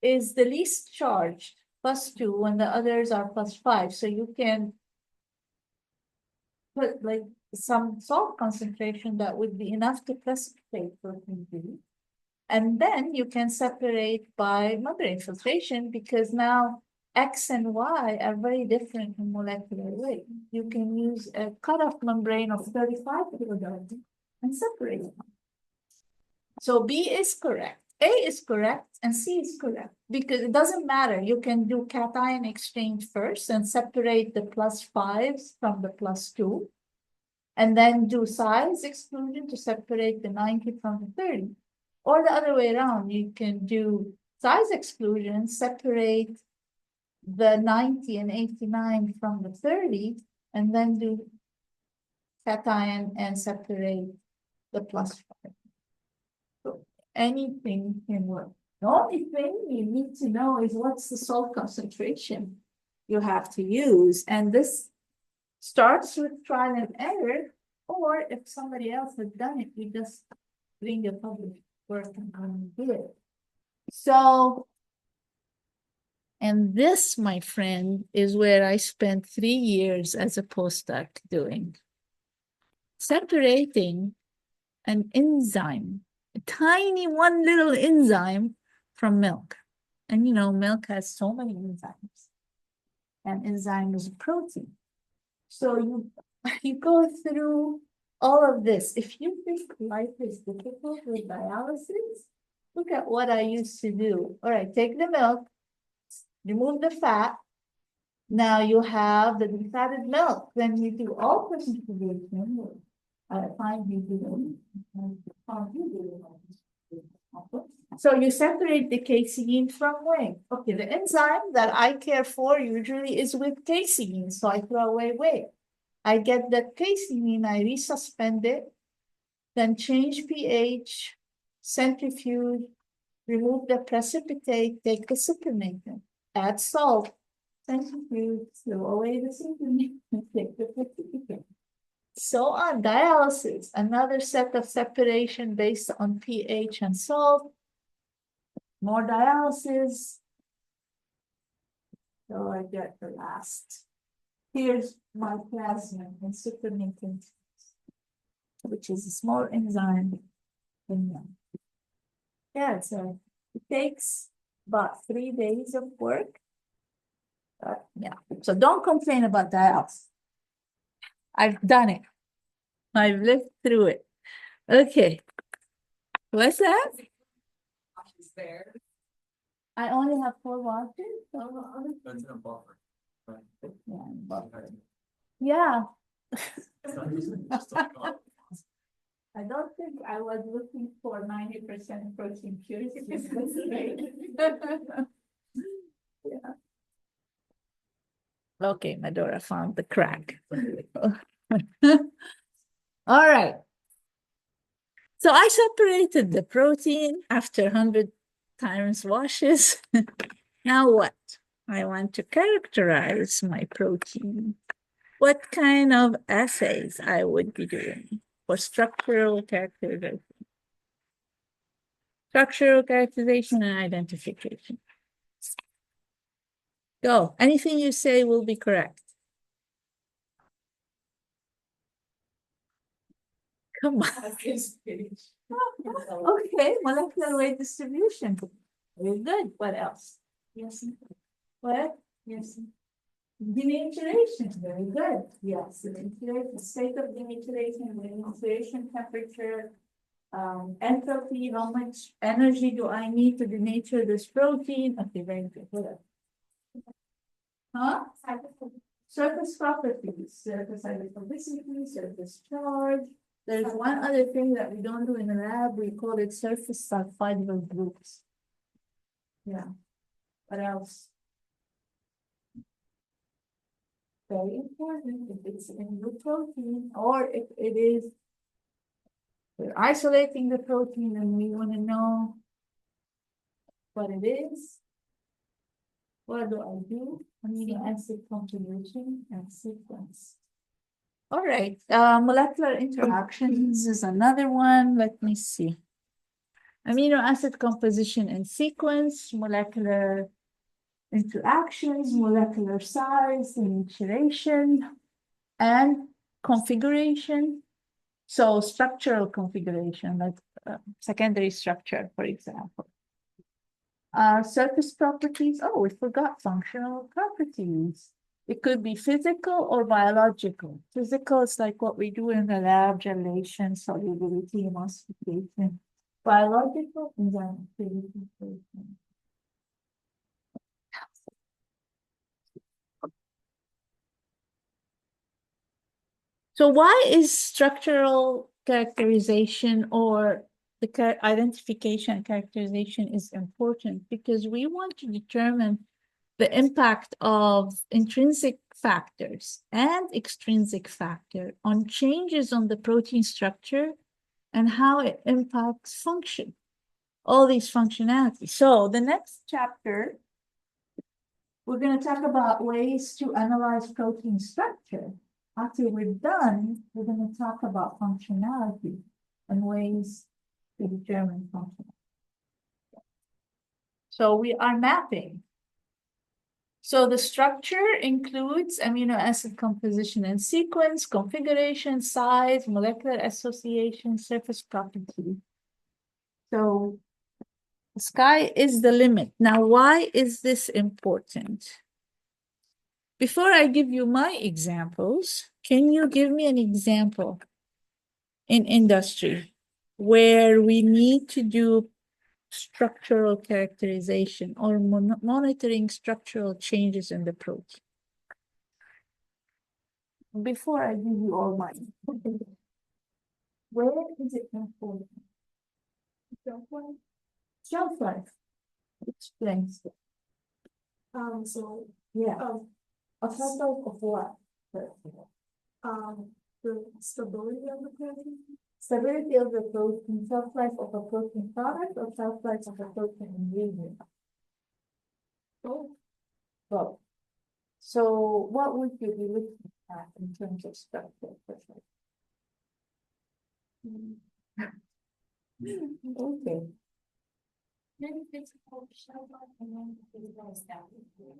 is the least charged, +2, when the others are +5. So you can put like some salt concentration that would be enough to precipitate protein Z. And then you can separate by membrane filtration because now X and Y are very different in molecular weight. You can use a cutoff membrane of 35 kilodalton and separate them. So B is correct, A is correct, and C is correct because it doesn't matter. You can do cation exchange first and separate the +5s from the +2, and then do size exclusion to separate the 90 from the 30. Or the other way around, you can do size exclusion, separate the 90 and 89 from the 30, and then do cation and separate the +5. So anything can work. The only thing you need to know is what's the salt concentration you have to use. And this starts with trial and error, or if somebody else has done it, you just bring a published work and do it. So, and this, my friend, is where I spent 3 years as a postdoc doing. Separating an enzyme, a tiny one little enzyme from milk. And you know, milk has so many enzymes. And enzyme is a protein. So you go through all of this. If you think life is difficult with dialysis, look at what I used to do. All right, take the milk, remove the fat. Now you have the defatted milk. Then you do all precipitation. Find you so you separate the casein from whey. Okay, the enzyme that I care for usually is with casein, so I throw away whey. I get the casein, I resuspend it, then change pH, centrifuge, remove the precipitate, take the supernatant, add salt, centrifuge, throw away the supernatant, take the precipitate. So on dialysis, another set of separation based on pH and salt, more dialysis. So I get the last. Here's my plasma and supernatant, which is a small enzyme. Yeah, so it takes about 3 days of work. Yeah, so don't complain about dialysis. I've done it. I've lived through it. Okay. What's that? I only have 4 watches. So That's in a buffer. Right. yeah, buffer. Yeah. I don't think I was looking for 90% protein purity. Yeah. Okay, Medora found the crack. All right. So I separated the protein after 100 times washes. Now what? I want to characterize my protein. What kind of assays I would be doing for structural characterization? Structural characterization and identification. Go. Anything you say will be correct. Come on. Okay, molecular weight distribution. Very good. What else? Yes. What? Yes. Denaturation. Very good. Yes. Denaturation, state of denaturation, denaturation temperature. Entropy, how much energy do I need to denature this protein? Okay, very good. What else? Huh? Surface properties, surface hydrophobicity, surface charge. There's one other thing that we don't do in the lab, we call it surface sulfidal groups. Yeah. What else? Very important if it's in the protein or if it is, we're isolating the protein and we want to know what it is. What do I do? Amino acid conjugation and sequence. All right, molecular interactions is another one. Let me see. Amino acid composition and sequence, molecular interactions, molecular size, denaturation, and configuration. So structural configuration, like secondary structure, for example. Surface properties. Oh, we forgot functional properties. It could be physical or biological. Physical is like what we do in the lab, gelation, solubility, emulsification. Biological is an activity. So why is structural characterization or the identification and characterization is important? Because we want to determine the impact of intrinsic factors and extrinsic factor on changes on the protein structure and how it impacts function, all these functionalities. So the next chapter, we're going to talk about ways to analyze protein structure. After we're done, we're going to talk about functionality and ways to determine function. So we are mapping. So the structure includes amino acid composition and sequence, configuration, size, molecular association, surface property. So the sky is the limit. Now, why is this important? Before I give you my examples, can you give me an example in industry where we need to do structural characterization or monitoring structural changes in the protein? Before I give you all mine, where is it important? Shelf life. Shelf life. Explains. So, Yeah. A shelf life of what? the stability of the protein. Stability of the protein, shelf life of a protein product, or shelf life of a protein ingredient? Both. So what would you be looking at in terms of structure? Okay. Maybe physical shelf life and then physical stability.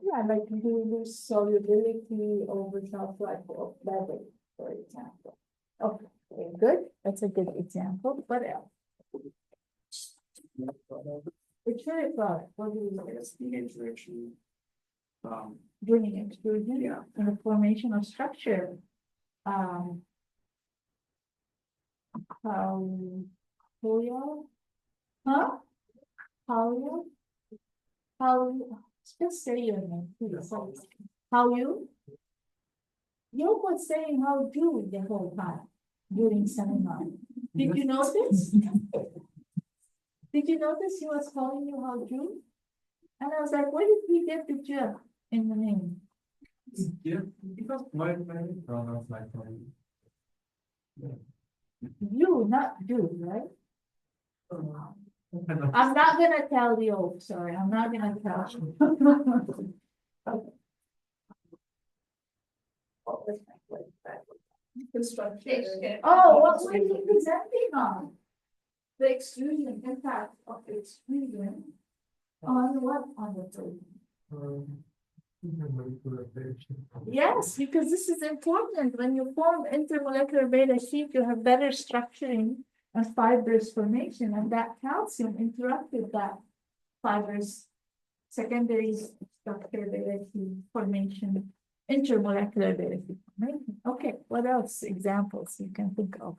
Yeah, like do you lose solubility over shelf life of beverage, for example? Okay, very good. That's a good example. What else? Which very product, what do you look at? The interaction. During extrusion? Yeah. In the formation of structure. How, huh? How, just say your name, please. How you? You was saying how do the whole time during seminar. Did you notice? Did you notice he was calling you how do? And I was like, where did he get the J in the name? Yeah, because my pronouns like You, not do, right? I'm not gonna tell you, sorry, I'm not gonna tell you. Okay. What was my question? Construction. Oh, what were you presenting on? The extrusion impact of extrusion On what other protein? Yes, because this is important. When you form intermolecular beta sheet, you have better structuring and fibrous formation, and that calcium interrupted that fibrous secondary structure beta sheet formation, intermolecular beta sheet formation. Okay, what else examples you can think of?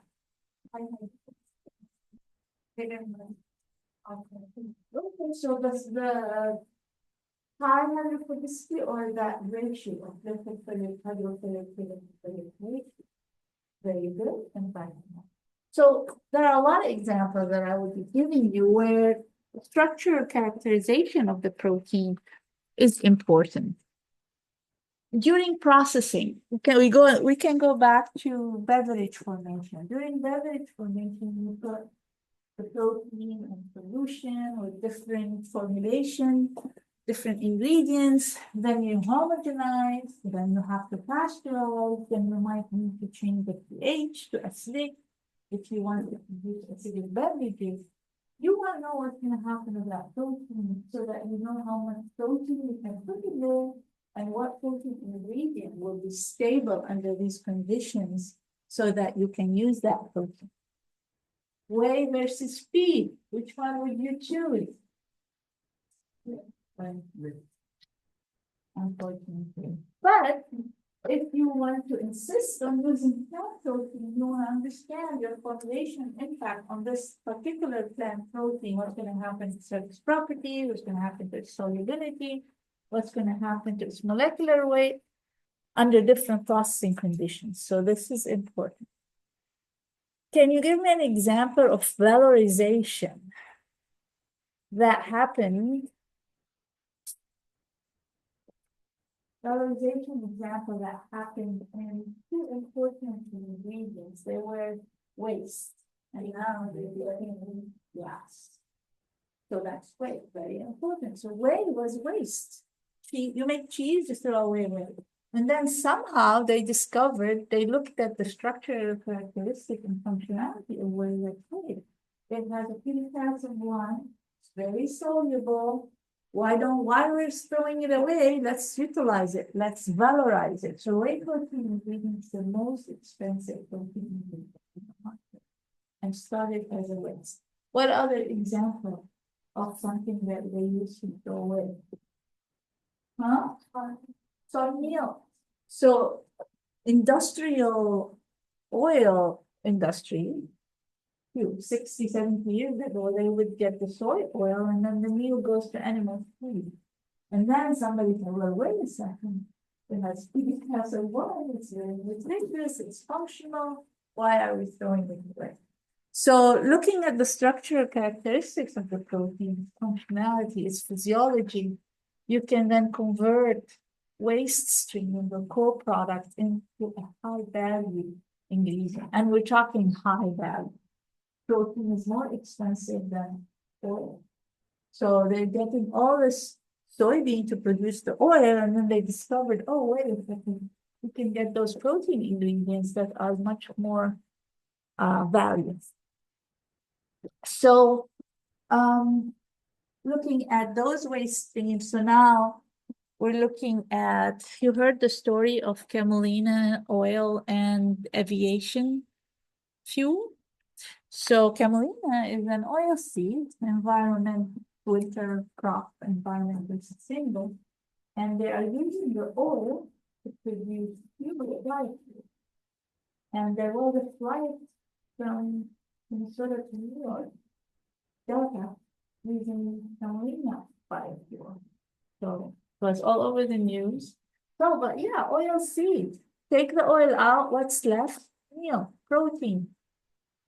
Okay, so that's the high hydrophobicity or that ratio of lipophilic, hydrophilic, hydrophilic ratio. Very good and fine. So there are a lot of examples that I would be giving you where structural characterization of the protein is important. During processing, we can go back to beverage formation. During beverage formation, you've got the protein and solution with different formulation, different ingredients, then you homogenize, then you have to pasteurize, then you might need to change the pH to acidic. If you want to produce acidic beverages, you want to know what's going to happen to that protein so that you know how much protein you can put in there and what protein ingredient will be stable under these conditions so that you can use that protein. Whey versus feed, which one would you choose? Unfortunately. But if you want to insist on using plant protein, you want to understand your formulation impact on this particular plant protein, what's going to happen to surface property, what's going to happen to its solubility, what's going to happen to its molecular weight under different processing conditions. So this is important. Can you give me an example of valorization that happened? Valorization example that happened in two important ingredients. They were waste, and now they're getting glass. So that's whey, very important. So whey was waste. You make cheese, you throw away whey. And then somehow they discovered, they looked at the structural characteristic and functionality of whey like whey. It has a P-1, it's very soluble. Why we're throwing it away? Let's utilize it. Let's valorize it. So whey protein ingredient is the most expensive protein ingredient in the market and started as a waste. What other example of something that they used to throw away? Huh? Soy meal. So industrial oil industry, 60, 70 years ago, they would get the soy oil and then the meal goes to animal feed. And then somebody said, well, wait a second. It has P-1, it's very nutritious, it's functional. Why are we throwing it away? So looking at the structural characteristics of the protein, functionality, its physiology, you can then convert waste stream and the co-product into a high value ingredient. And we're talking high value. Protein is more expensive than oil. So they're getting all this soybean to produce the oil, and then they discovered, oh, wait a second, we can get those protein ingredients that are much more valuable. So looking at those waste streams, so now we're looking at, you heard the story of camelina oil and aviation fuel. So camelina is an oil seed, environment, winter crop, environmental sustainable, and they are using the oil to produce fuel, biofuel. And there was a flight from Minnesota to New York, Delta, using camelina biofuel. So it was all over the news. So, but yeah, oil seed. Take the oil out, what's left? Meal, protein.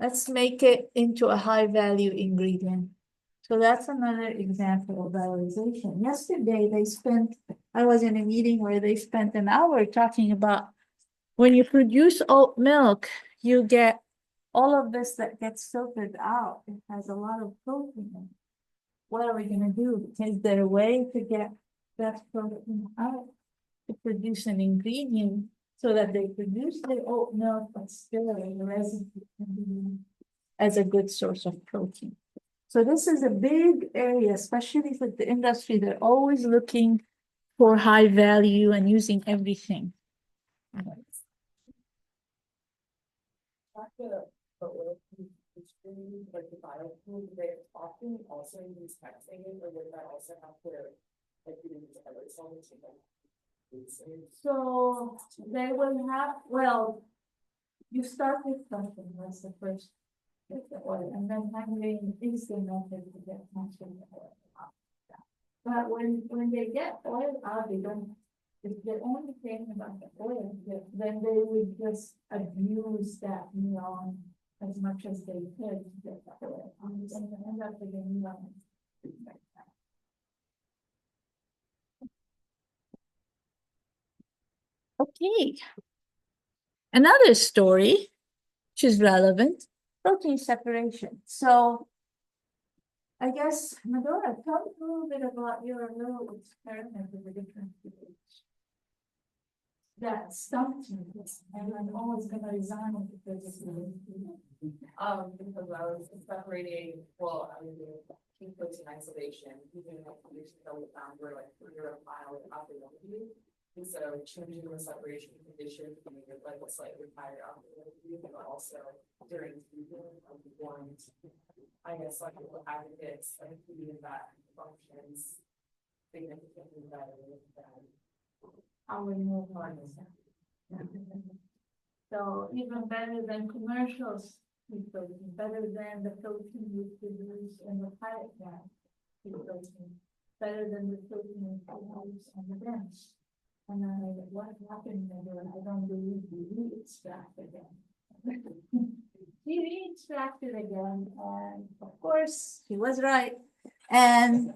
Let's make it into a high value ingredient. So that's another example of valorization. Yesterday, I was in a meeting where they spent an hour talking about when you produce oat milk, you get all of this that gets filtered out. It has a lot of protein in it. What are we going to do? Is there a way to get that protein out to produce an ingredient so that they produce the oat milk, but still the residue can be used as a good source of protein? So this is a big area, especially for the industry. They're always looking for high value and using everything. Like the biofuel, they often also use texting, or would that also have to, like, be used other songs? So they will have, well, you start with something, that's the first. Get the oil, and then handling is the method to get most of the oil out. But when they get oil out, they don't, if they're only caring about the oil, then they would just abuse that neon as much as they could to get the oil. And then end up with a neon. Okay. Another story, which is relevant, protein separation. So I guess, Medora, tell me a little bit about your little experiment with the different foods. That stumped me, and I'm always gonna resign because it's. Because I was separating, well, I was doing pea protein isolation, using like conditions that we found were like 3 mile opportunity. And so changing the separation condition, to make it like a slightly higher opportunity, but also during season, one, I guess, like the advocates, and feeding that functions significantly better than Our new ones. So even better than commercials, pea protein, better than the protein we produce in the pilot plant, pea protein, better than the protein we produce on the bench. And I like, what happened there? I don't believe you re-extract again. He re-extracted again, and of course, he was right. And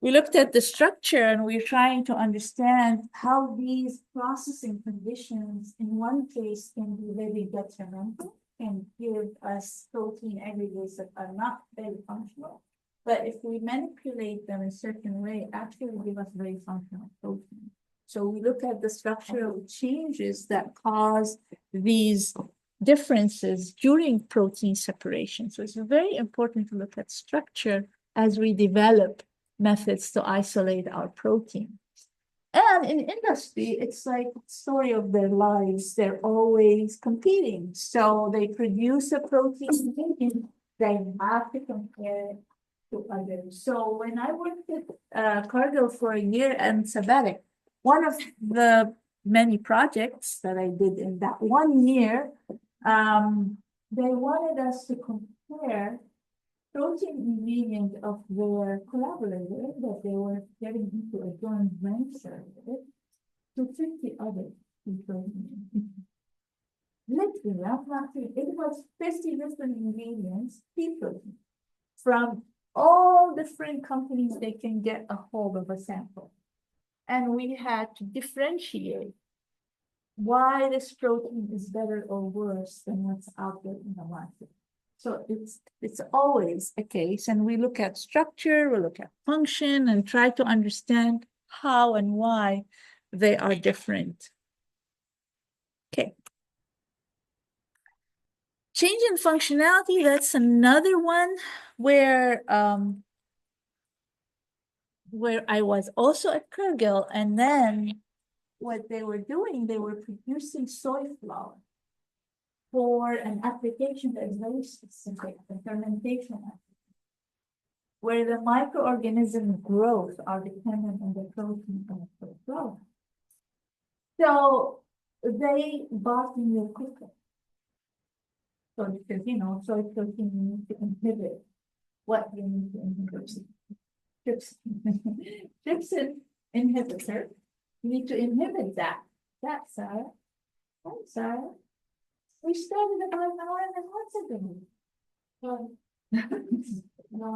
we looked at the structure and we're trying to understand how these processing conditions in one case can be very detrimental and give us protein aggregates that are not very functional. But if we manipulate them in a certain way, actually give us very functional protein. So we look at the structural changes that cause these differences during protein separation. So it's very important to look at structure as we develop methods to isolate our protein. And in industry, it's like the story of their lives. They're always competing. So they produce a protein, they have to compare it to others. So when I worked at Cargill for a year and sabbatic, one of the many projects that I did in that 1 year, they wanted us to compare protein ingredient of their collaborator that they were getting into a joint venture with to 50 other protein. Literally, I'm not kidding. It was 50 different ingredients, pea protein, from all different companies they can get a hold of a sample. And we had to differentiate why this protein is better or worse than what's out there in the market. So it's always a case, and we look at structure, we look at function, and try to understand how and why they are different. Okay. Change in functionality, that's another one where I was also at Cargill, and then what they were doing, they were producing soy flour for an application that is very specific, the fermentation application, where the microorganism growth are dependent on the protein of the flour. So they bought a new cooker. So because, soy protein, you need to inhibit what you need to inhibit. Trypsin inhibitor. You need to inhibit that. That's Sarah. I'm sorry. We started about an hour and a half ago. No,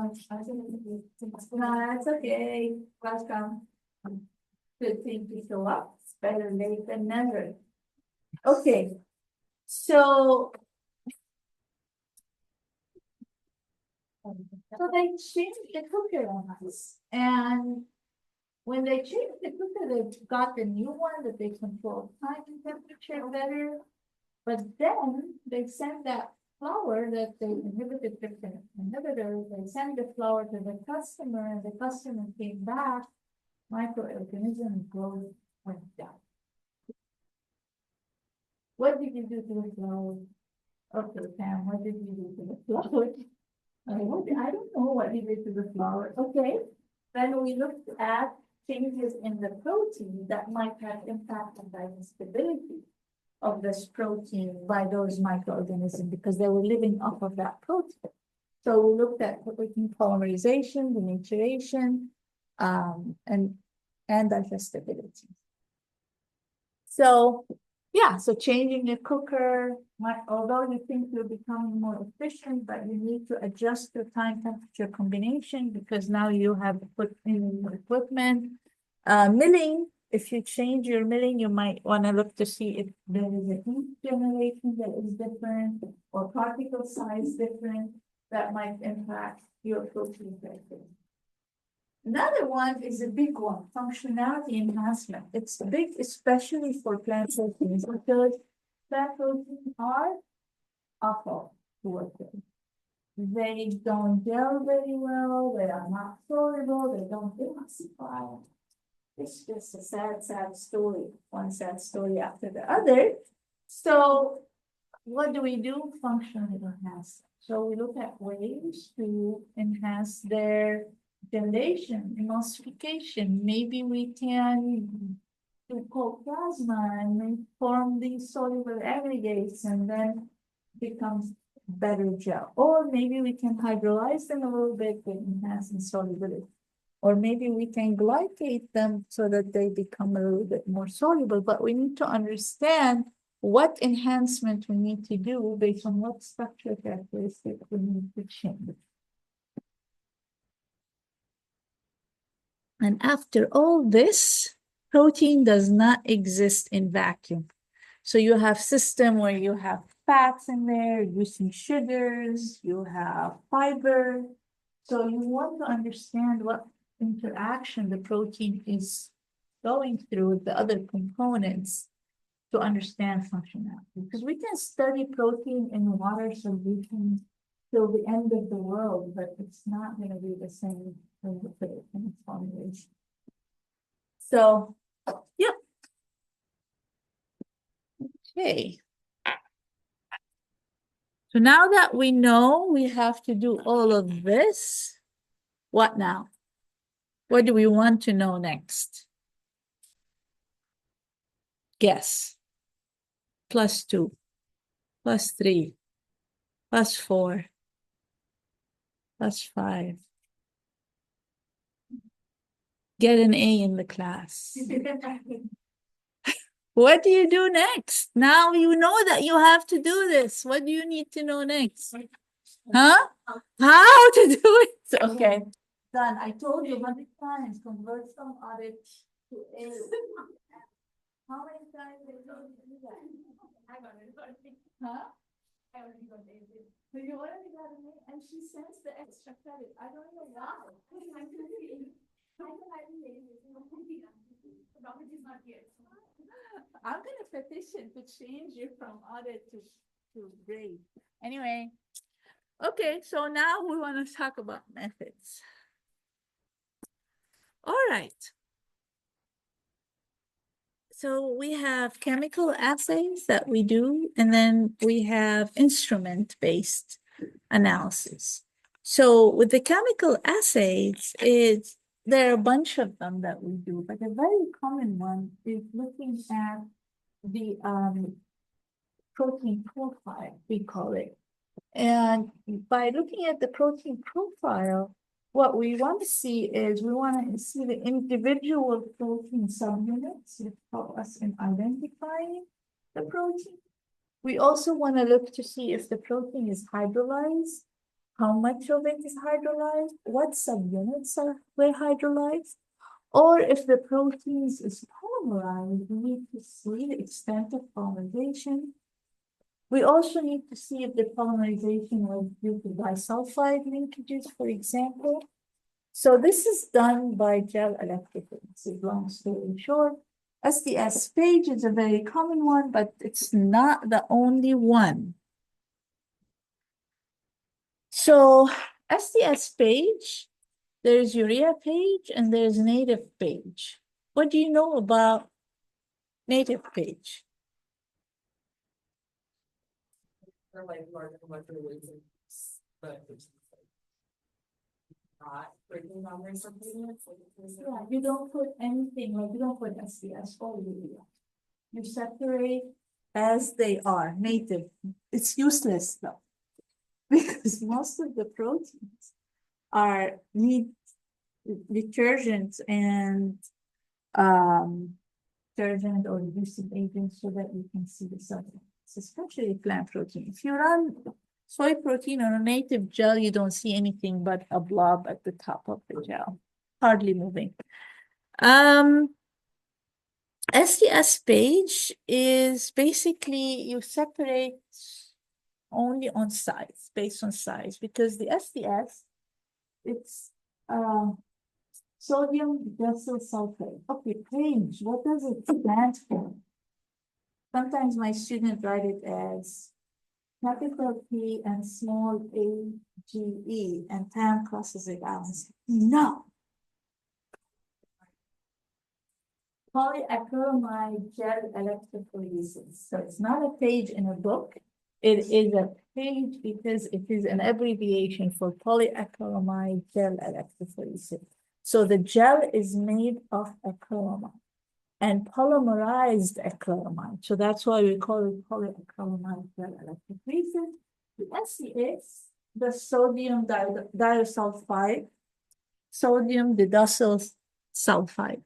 that's okay. Welcome. Good thing to show up. It's better late than never. Okay. So they changed the cooker on us. And when they changed the cooker, they got the new one that they control time and temperature better. But then they sent that flower that they inhibited different inhibitors, they sent the flower to the customer, and the customer came back, microorganism growth went down. What did you do to the flower? Okay, Pam, what did you do to the flower? I don't know what you did to the flower. Okay, then we looked at changes in the protein that might have impacted by the stability of this protein by those microorganisms because they were living off of that protein. So we looked at protein polymerization, denaturation, and digestibility. So yeah, so changing the cooker, although you think you're becoming more efficient, but you need to adjust your time temperature combination because now you have put in more equipment. Milling, if you change your milling, you might want to look to see if there is a heat generation that is different or particle size different that might impact your protein factor. Another one is a big one, functionality enhancement. It's big, especially for plant proteins, because plant proteins are awful to work with. They don't gel very well, they are not soluble, they don't emulsify. It's just a sad, sad story, one sad story after the other. So what do we do? Functionally enhance. So we look at ways to enhance their gelation, emulsification. Maybe we can do co-plasma and form these soluble aggregates and then becomes better gel. Or maybe we can hydrolyze them a little bit to enhance in solubility. Or maybe we can glycate them so that they become a little bit more soluble, but we need to understand what enhancement we need to do based on what structure characteristic we need to change. And after all this, protein does not exist in vacuum. So you have system where you have fats in there, using sugars, you have fiber. So you want to understand what interaction the protein is going through with the other components to understand functionality. Because we can study protein in water solution till the end of the world, but it's not going to be the same when you put it in its formulation. So, yeah. Okay. So now that we know we have to do all of this, what now? What do we want to know next? Guess. +2, +3, +4, +5. Get an A in the class. What do you do next? Now you know that you have to do this. What do you need to know next? Huh? How to do it? Okay. Done. I told you 100 times, convert from audit to A. How many times did I told you to do that? Huh? So you already got an A, and she sends the extra credit. I don't know why. I'm gonna petition to change you from audit to grade. Anyway, okay, so now we want to talk about methods. All right. So we have chemical assays that we do, and then we have instrument-based analysis. So with the chemical assays, there are a bunch of them that we do, but a very common one is looking at the protein profile, we call it. And by looking at the protein profile, what we want to see is we want to see the individual protein subunits that help us in identifying the protein. We also want to look to see if the protein is hydrolyzed, how much of it is hydrolyzed, what subunits were hydrolyzed, or if the protein is polymerized, we need to see the extent of polymerization. We also need to see if the polymerization was due to disulfide linkages, for example. So this is done by gel electrophoresis. Long story short, SDS phage is a very common one, but it's not the only one. So SDS page, there's urea page and there's native page. What do you know about native page? Or like larger molecular weights and but it's not breaking down their subunits. Yeah, you don't put anything, like you don't put SDS or urea. You separate as they are, native. It's useless though. Because most of the proteins are need detergents and detergent or reducing agents so that you can see the substance, especially plant protein. If you run soy protein on a native gel, you don't see anything but a blob at the top of the gel, hardly moving. SDS page is basically you separate only on size, based on size, because the SDS, it's sodium decyl sulfate. Okay, page, what does it stand for? Sometimes my students write it as capital P and small a G E, and Pam crosses it out and says, no. Polyacrylamide gel electrophoresis. So it's not a page in a book. It is a page because it is an abbreviation for polyacrylamide gel electrophoresis. So the gel is made of acrylamide and polymerized acrylamide. So that's why we call it polyacrylamide gel electrophoresis. The SCS, the sodium disulfide, sodium didosyl sulfide.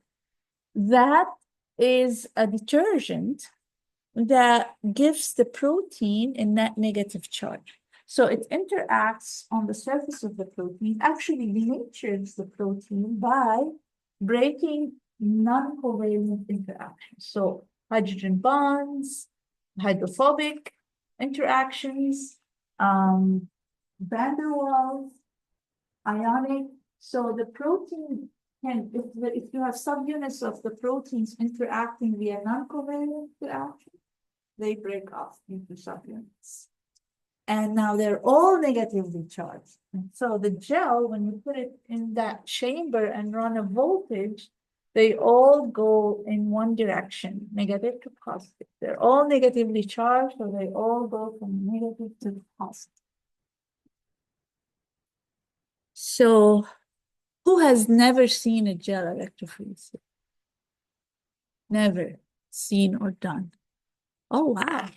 That is a detergent that gives the protein a net negative charge. So it interacts on the surface of the protein, actually denatures the protein by breaking non-covalent interactions. So hydrogen bonds, hydrophobic interactions, van der Waals, ionic. So the protein can, if you have subunits of the proteins interacting via non-covalent interaction, they break off into subunits. And now they're all negatively charged. And so the gel, when you put it in that chamber and run a voltage, they all go in one direction, negative to positive. They're all negatively charged, so they all go from negative to positive. So who has never seen a gel electrophoresis? Never seen or done. Oh, wow.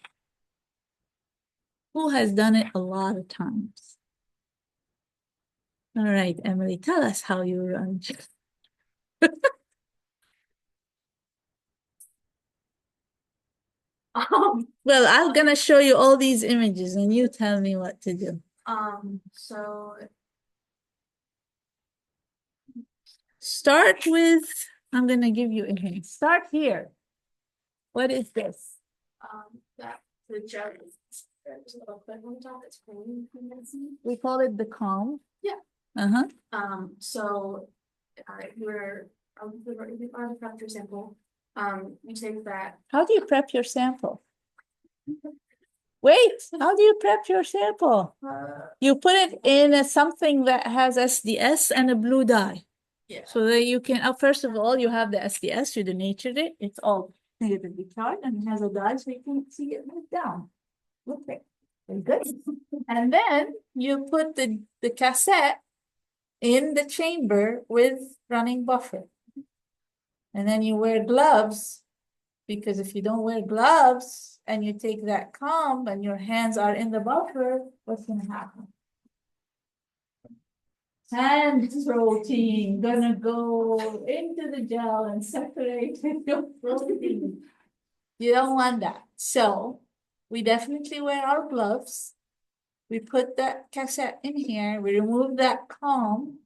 Who has done it a lot of times? All right, Emily, tell us how you run. Well, I'm gonna show you all these images and you tell me what to do. So Start with, I'm gonna give you a hint. Start here. What is this? that the gel is there's a little clip on top that's creamy condensing. We call it the calm. Yeah. Uh-huh. So we're on the prep sample. You take that. How do you prep your sample? Wait, how do you prep your sample? You put it in something that has SDS and a blue dye. Yeah. So that you can, first of all, you have the SDS, you denatured it. It's all negatively charged and it has a dye so you can see it move down. Okay, very good. And then you put the cassette in the chamber with running buffer. And then you wear gloves, because if you don't wear gloves and you take that comb and your hands are in the buffer, what's gonna happen? Hand protein gonna go into the gel and separate your protein. You don't want that. So we definitely wear our gloves. We put that cassette in here, we remove that comb,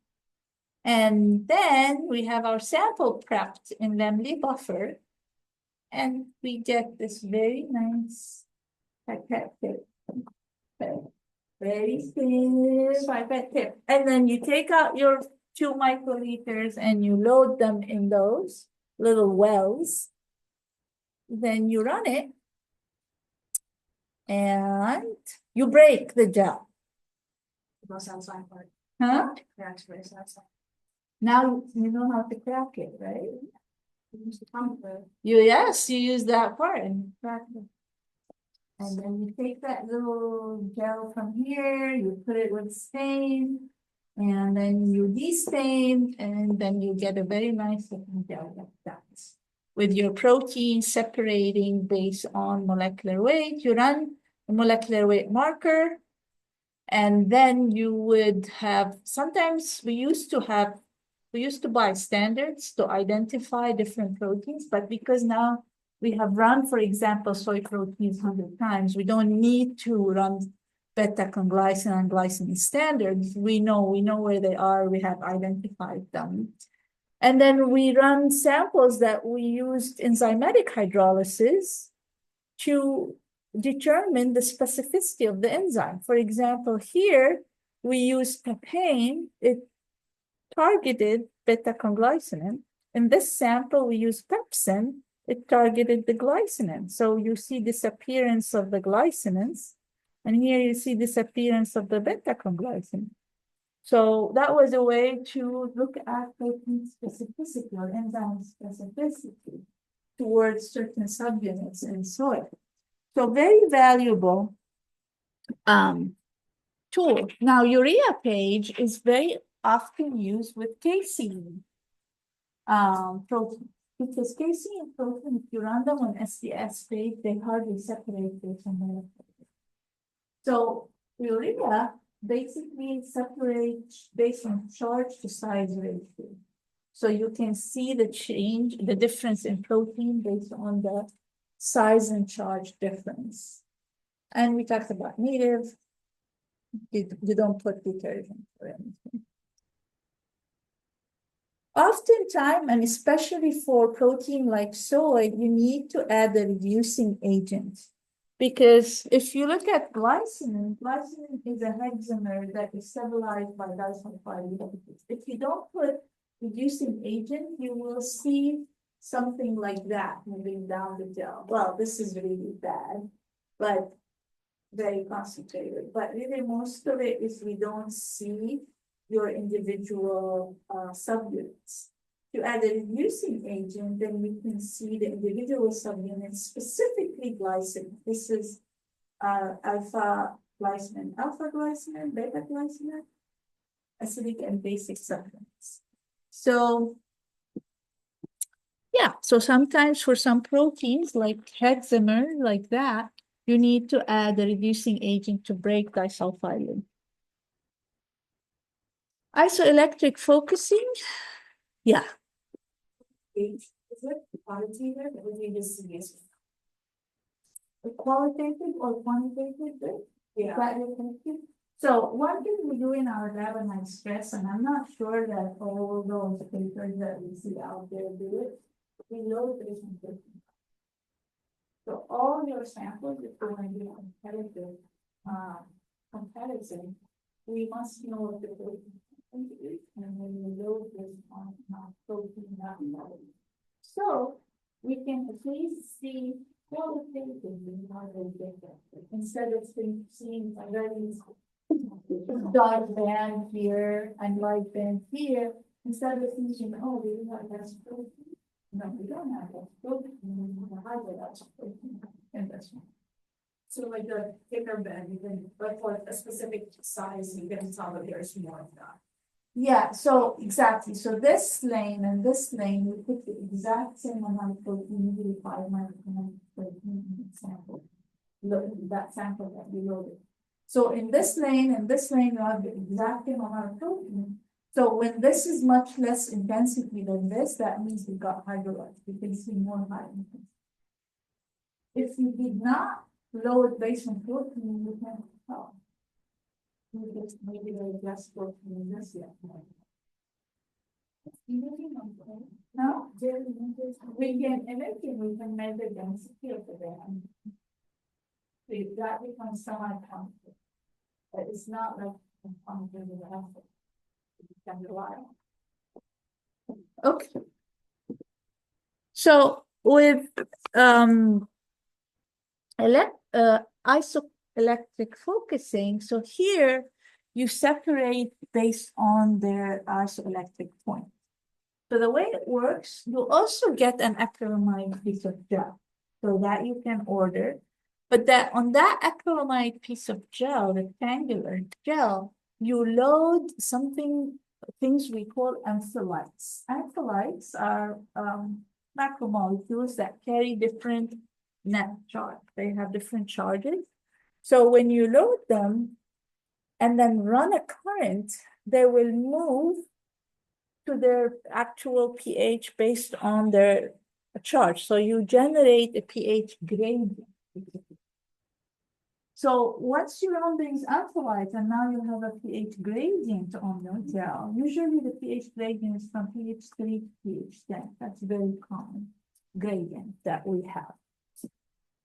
and then we have our sample prepped in Lemley buffer, and we get this very nice pipette tip. Very thin pipette tip. And then you take out your 2 microliters and you load them in those little wells. Then you run it and you break the gel. No satisfying part. Huh? Yeah, it's very satisfying. Now you know how to crack it, right? Use the tongue for Yes, you use that part and crack it. And then you take that little gel from here, you put it with stain, and then you destain, and then you get a very nice looking gel like that. With your protein separating based on molecular weight, you run a molecular weight marker, and then you would have, sometimes we used to buy standards to identify different proteins, but because now we have run, for example, soy proteins 100 times, we don't need to run beta-conglycine and glycine standards. We know where they are, we have identified them. And then we run samples that we used enzymatic hydrolysis to determine the specificity of the enzyme. For example, here we use papain, it targeted beta-conglycinin. In this sample, we use pepsin, it targeted the glycinin. So you see disappearance of the glycinins, and here you see disappearance of the beta-conglycinin. So that was a way to look at protein specificity or enzyme specificity towards certain subunits in soy. So very valuable tool. Now, urea page is very often used with casein protein, because casein protein, if you run them on SDS page, they hardly separate this from the. So urea basically separates based on charge to size ratio. So you can see the change, the difference in protein based on the size and charge difference. And we talked about native. You don't put detergent or anything. Oftentimes, and especially for protein like soy, you need to add a reducing agent. Because if you look at glycinin is a hexamer that is stabilized by disulfide lipids. If you don't put reducing agent, you will see something like that moving down the gel. Well, this is really bad, but very concentrated. But really, most of it is we don't see your individual subunits. To add a reducing agent, then we can see the individual subunits, specifically glycine. This is alpha glycine, beta glycine, acidic and basic subunits. So yeah, so sometimes for some proteins like hexamer, like that, you need to add a reducing agent to break disulfide. Isoelectric focusing, yeah. Is it quantitative or would you just see this? Qualitative or quantitative? Yeah. So one thing we do in our lab, and I stress, and I'm not sure that all those papers that we see out there do it, we load this in protein. So all your samples, if we're going to do competitive comparison, we must know what the protein is, and then we load this on protein abnormality. So we can at least see qualitatively how they differ instead of seeing a very dark band here and light band here, instead of thinking, oh, we have less protein. No, we don't have less protein, we have a higher less protein in this one. So like the thicker bed, you can, but for a specific size, you can tell that there's more of that. Yeah, so exactly. So this lane and this lane, we put the exact same amount of protein, maybe 5 micrograms protein in the sample. Look, that sample that we loaded. So in this lane and this lane, you have the exact same amount of protein. So when this is much less intensity than this, that means we got hydrolyzed. We can see more high intensity. If you did not load based on protein, you can't tell. Maybe they just protein in this yet. No, we can imagine, we can measure density of the band. That becomes semi-constant. But it's not like constant with the acid. It can rely on. Okay. So with isoelectric focusing, so here you separate based on their isoelectric point. So the way it works, you also get an acrylamide piece of gel, so that you can order. But that on that acrylamide piece of gel, rectangular gel, you load things we call antholites. Antholites are macromolecules that carry different net charge. They have different charges. So when you load them and then run a current, they will move to their actual pH based on their charge. So you generate a pH gradient. So once you run these antholites and now you have a pH gradient on your gel, usually the pH gradient is from pH 3 to pH 10. That's very common gradient that we have.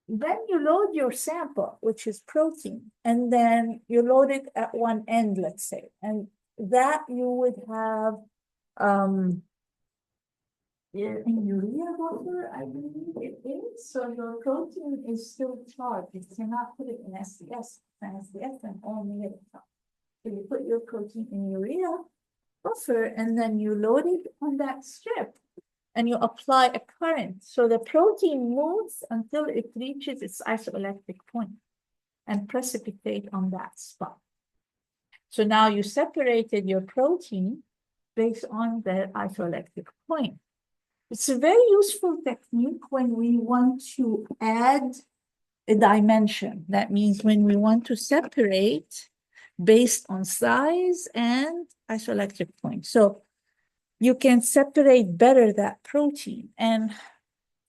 Then you load your sample, which is protein, and then you load it at one end, let's say, and that you would have in urea buffer, I believe it is. So your protein is still charged. You cannot put it in SDS, and SDS and only at the top. So you put your protein in urea buffer, and then you load it on that strip, and you apply a current. So the protein moves until it reaches its isoelectric point and precipitate on that spot. So now you separated your protein based on the isoelectric point. It's a very useful technique when we want to add a dimension. That means when we want to separate based on size and isoelectric point. So you can separate better that protein. And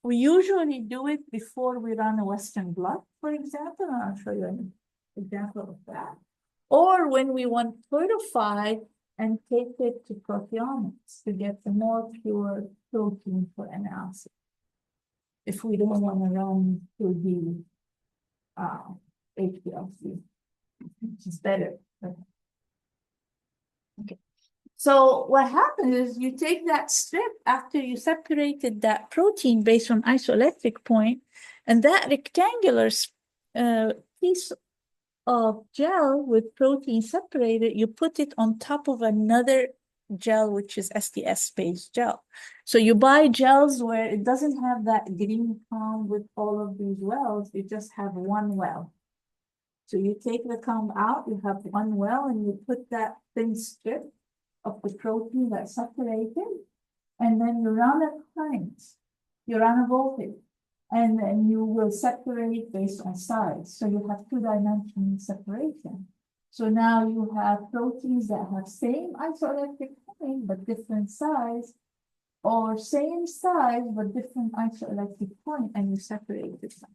we usually do it before we run a Western blot, for example. And I'll show you an example of that. Or when we want purified and take it to proteomics to get the more pure protein for analysis. If we don't want to run to the HPLC, which is better. Okay. So what happens is you take that strip after you separated that protein based on isoelectric point, and that rectangular piece of gel with protein separated, you put it on top of another gel, which is SDS-based gel. So you buy gels where it doesn't have that green comb with all of these wells, you just have one well. So you take the comb out, you have one well, and you put that thin strip of the protein that's separated, and then you run a current, you run a voltage, and then you will separate based on size. So you have two-dimensional separation. So now you have proteins that have same isoelectric point but different size, or same size but different isoelectric point, and you separate them.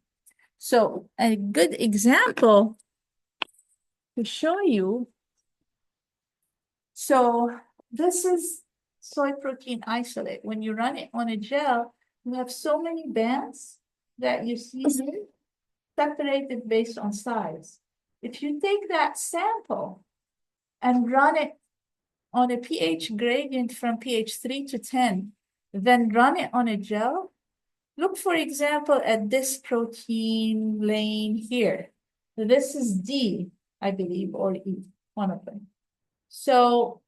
So a good example to show you. So this is soy protein isolate. When you run it on a gel, you have so many bands that you see here, separated based on size. If you take that sample and run it on a pH gradient from pH 3 to 10, then run it on a gel, look, for example, at this protein lane here. This is D, I believe, or E, one of them. So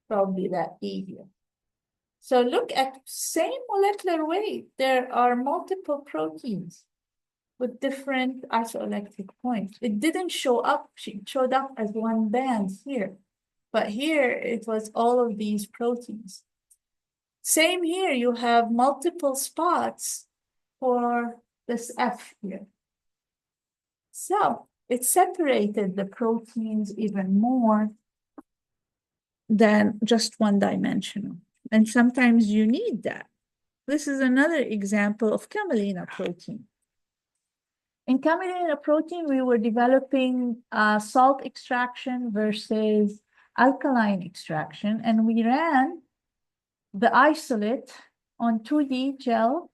probably that E here. So look at same molecular weight. There are multiple proteins with different isoelectric points. It didn't show up, it showed up as one band here, but here it was all of these proteins. Same here, you have multiple spots for this F here. So it separated the proteins even more than just one-dimensional. And sometimes you need that. This is another example of camelina protein. In camelina protein, we were developing salt extraction versus alkaline extraction, and we ran the isolate on 2D gel,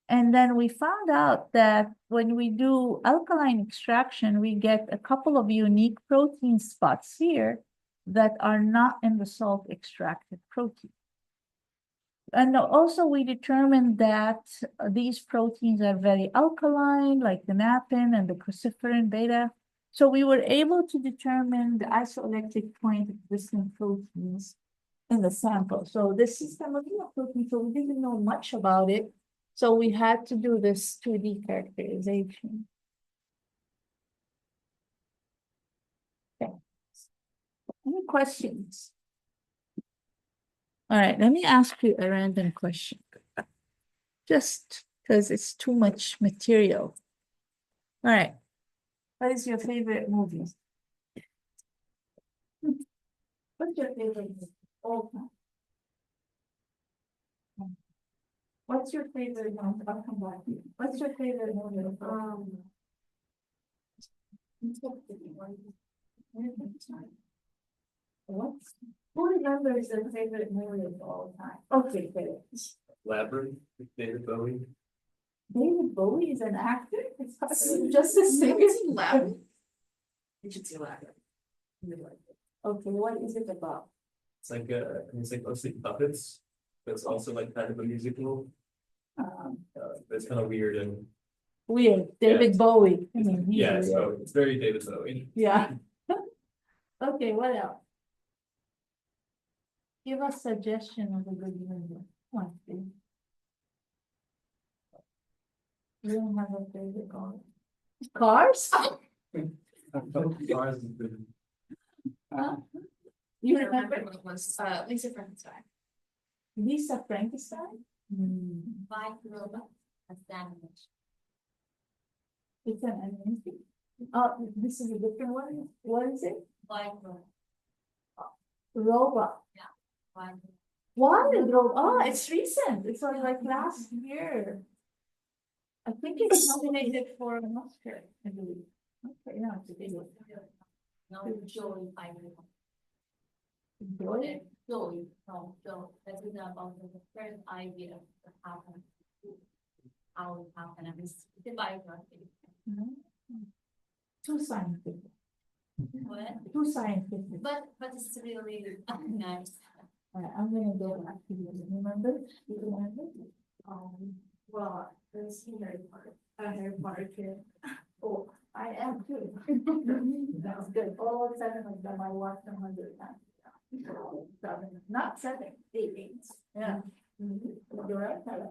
and then we found out that when we do alkaline extraction, we get a couple of unique protein spots here that are not in the salt extracted protein. And also we determined that these proteins are very alkaline, like the napin and the cruciferin beta. So we were able to determine the isoelectric point of distant proteins in the sample. So the system of protein, so we didn't know much about it. So we had to do this 2D characterization. Okay. Any questions? All right, let me ask you a random question. Just because it's too much material. All right. What is your favorite movie? What's your favorite movie? All time. What's your favorite one? I'll come back. What's your favorite movie? What? Who remembers their favorite movie of all time? Okay, good. Labyrinth, David Bowie. David Bowie is an actor? It's just a singer. You should see Lect. Okay, what is it about? It's like mostly puppets, but it's also like kind of a musical. But it's kind of weird and Weird, David Bowie. I mean, he's yeah, weird. so it's very David Bowie. Yeah. Okay, what else? Give us suggestion of a good movie. One thing. You don't have a favorite car. Cars? Cars is good. Huh? You I remember remember what it was, Lisa Frankenstein. Lisa Frankenstein? White robot, a sandwich. It's an animation. Oh, this is a different one. What is it? White robot, Robot. white. Why is robot? Oh, it's recent. It's like last year. I think it's nominated for an Oscar, I believe. Okay, yeah, it's a big one. No, Joey, I know. Jordan? Joey, no, Joe, that is about the first idea of happen. How it happened, and it's the biography. Too scientific. What? Too scientific. But it's really nice. I'm gonna go back to you. Remember? You remember? Well, there's Harry Potter. Harry Potter kid. Oh, I am too. That's good. All 7 of them, I watched 100 times. 7, not 7, 8. Yeah. You're right, Tyler.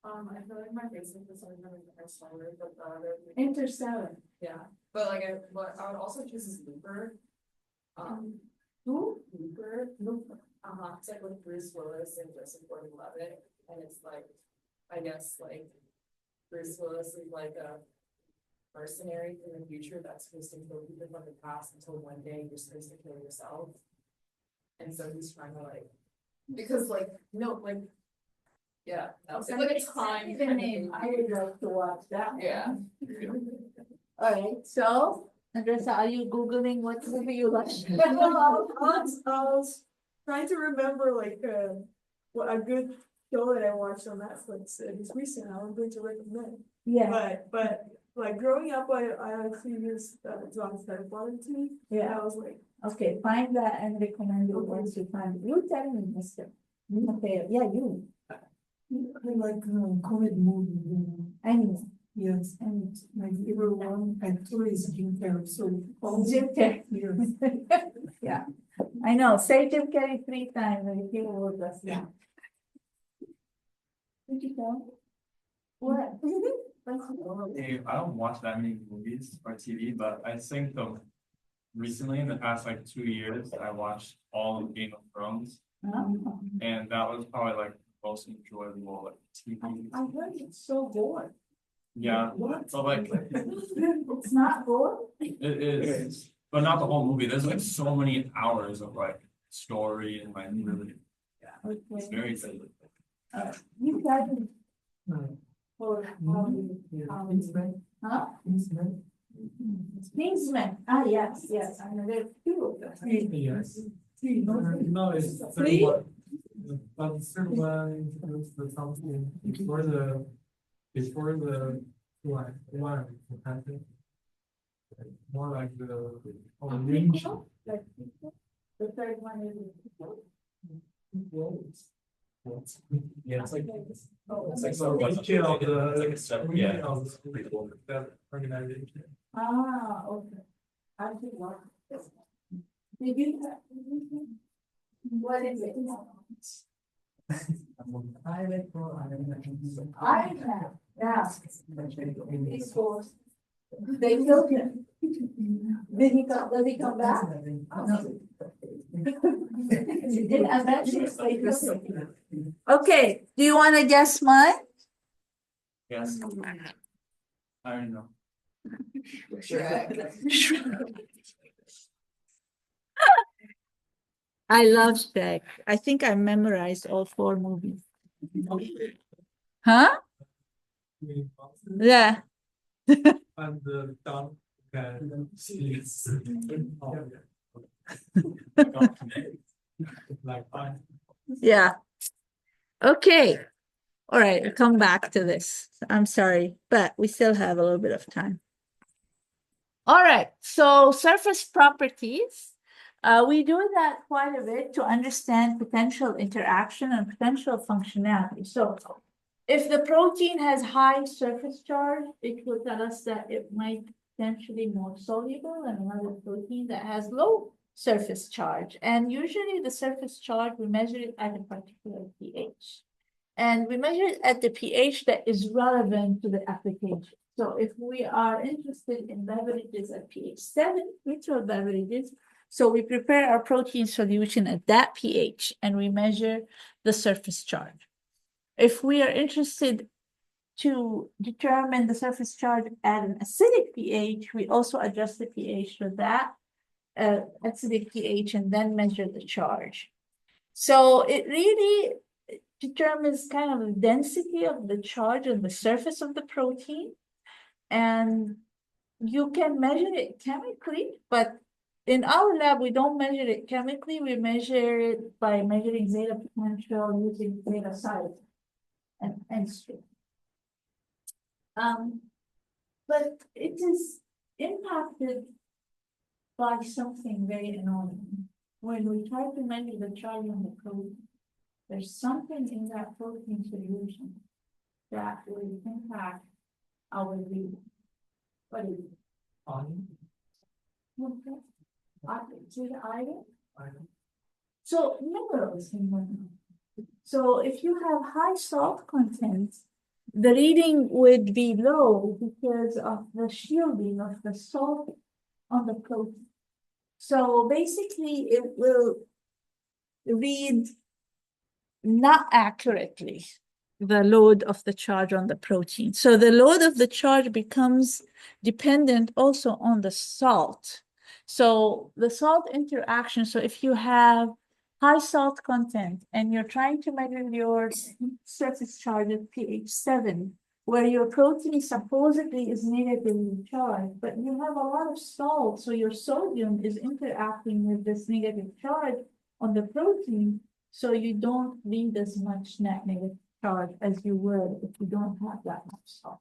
I feel like my favorite is something like Interstellar, but the other. Interstellar. Yeah, but like I would also choose is Looper. Who? Looper. Looper. It's like with Bruce Willis and Joseph Gordon-Levitt, and it's like, I guess like Bruce Willis is like a mercenary from the future that's supposed to kill people from the past until one day you're supposed to kill yourself. And so he's trying to like, because like, no, like, yeah, it's like a time. The name. I would love to watch that. Yeah. All right, so, Andressa, are you Googling what movie you watched? I was trying to remember like what a good show that I watched on Netflix. It's recent. I'm going to recommend. Yeah, But like growing up, I actually used John's Harry Potter TV. yeah, I was like, okay, find that and recommend it once you find it. You tell me, mister. Okay, yeah, you. I like comedy movie. Anyway. Yes, and my favorite one actually is Jim Carrey. So Jim Carrey. Yes. Yeah, I know, say Jim Carrey 3 times and people will just. Yeah. Did you go? What? Hey, I don't watch that many movies or TV, but I think recently in the past like 2 years, I watched all of Game of Thrones, Oh, and that was probably like the most enjoyable like TV. I heard it's so bored. Yeah, What? so like It's not bored? it is, but not the whole movie. There's like so many hours of like story and like really, it's Okay. very good. You guys. Or, huh? Kingsman, yes, I know there are 2 of them. Yes. No, it's the third Three? one. But the third one introduced the something before the one happened. More like the range. Like, the 3rd one is. Yeah, it's like Oh, it's like So so each of it's like a the step, three yeah. of the that organization. Ah, okay. Did you? What is it? iPad, yeah. He's forced. They killed him. Did he come back? And eventually they killed him. Okay, do you wanna guess mine? Yes. I don't know. I love Shrek. I think I memorized all 4 movies. Huh? Yeah. And the dog can see. Like fine. Yeah. Okay. All right, I'll come back to this. I'm sorry, but we still have a little bit of time. All right, so surface properties. We do that quite a bit to understand potential interaction and potential functionality. So if the protein has high surface charge, it will tell us that it might potentially more soluble than another protein that has low surface charge. And usually the surface charge, we measure it at a particular pH. And we measure it at the pH that is relevant to the application. So if we are interested in beverages at pH 7, neutral beverages, so we prepare our protein solution at that pH and we measure the surface charge. If we are interested to determine the surface charge at an acidic pH, we also adjust the pH to that acidic pH and then measure the charge. So it really determines kind of the density of the charge on the surface of the protein. And you can measure it chemically, but in our lab, we don't measure it chemically. We measure it by measuring zeta potential using zeta size and stream. But it is impacted by something very annoying. When we try to measure the charge on the protein, there's something in that protein solution that will impact our reading. What is it? Okay. To the iron? So minerals in them. So if you have high salt content, the reading would be low because of the shielding of the salt on the protein. So basically it will read not accurately the load of the charge on the protein. So the load of the charge becomes dependent also on the salt. So the salt interaction, so if you have high salt content and you're trying to measure your surface charge at pH 7, where your protein supposedly is negatively charged, but you have a lot of salt, so your sodium is interacting with this negative charge on the protein, so you don't read as much net negative charge as you would if you don't have that much salt.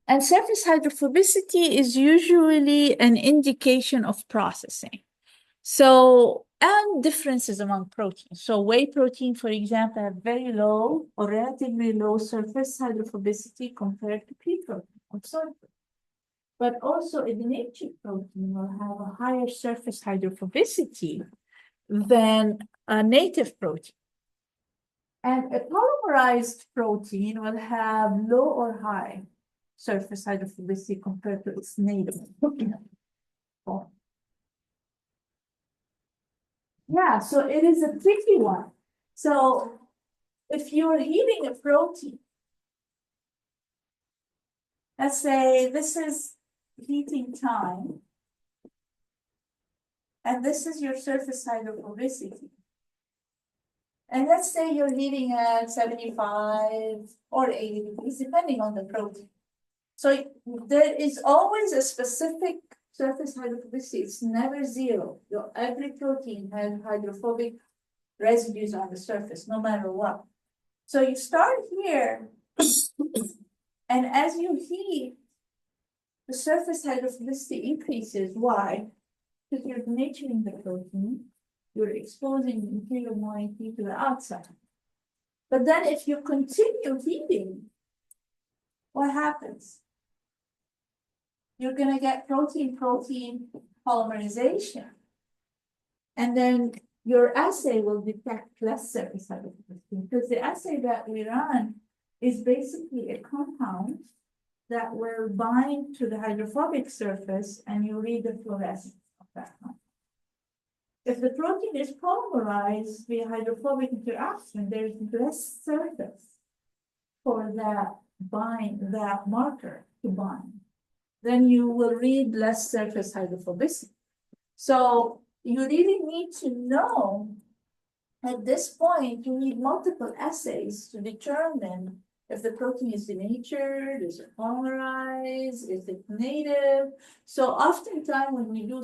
And surface hydrophobicity is usually an indication of processing. So, and differences among proteins. So whey protein, for example, have very low or relatively low surface hydrophobicity compared to pea protein or soy protein. But also a native protein will have a higher surface hydrophobicity than a native protein. And a polymerized protein will have low or high surface hydrophobicity compared to its native form. Yeah, so it is a tricky one. So if you're heating a protein, let's say this is heating time, and this is your surface hydrophobicity. And let's say you're heating at 75 or 80 degrees, depending on the protein. So there is always a specific surface hydrophobicity. It's never zero. Every protein has hydrophobic residues on the surface, no matter what. So you start here, and as you heat, the surface hydrophobicity increases. Why? Because you're denaturing the protein, you're exposing the interior moiety to the outside. But then if you continue heating, what happens? you're gonna get protein polymerization. And then your assay will detect less surface hydrophobic, because the assay that we run is basically a compound that will bind to the hydrophobic surface, and you read the fluorescence of that compound. If the protein is polymerized via hydrophobic interaction, there's less surface for that marker to bind. Then you will read less surface hydrophobicity. So you really need to know, at this point, you need multiple assays to determine if the protein is denatured, is it polymerized, is it native. So oftentimes when we do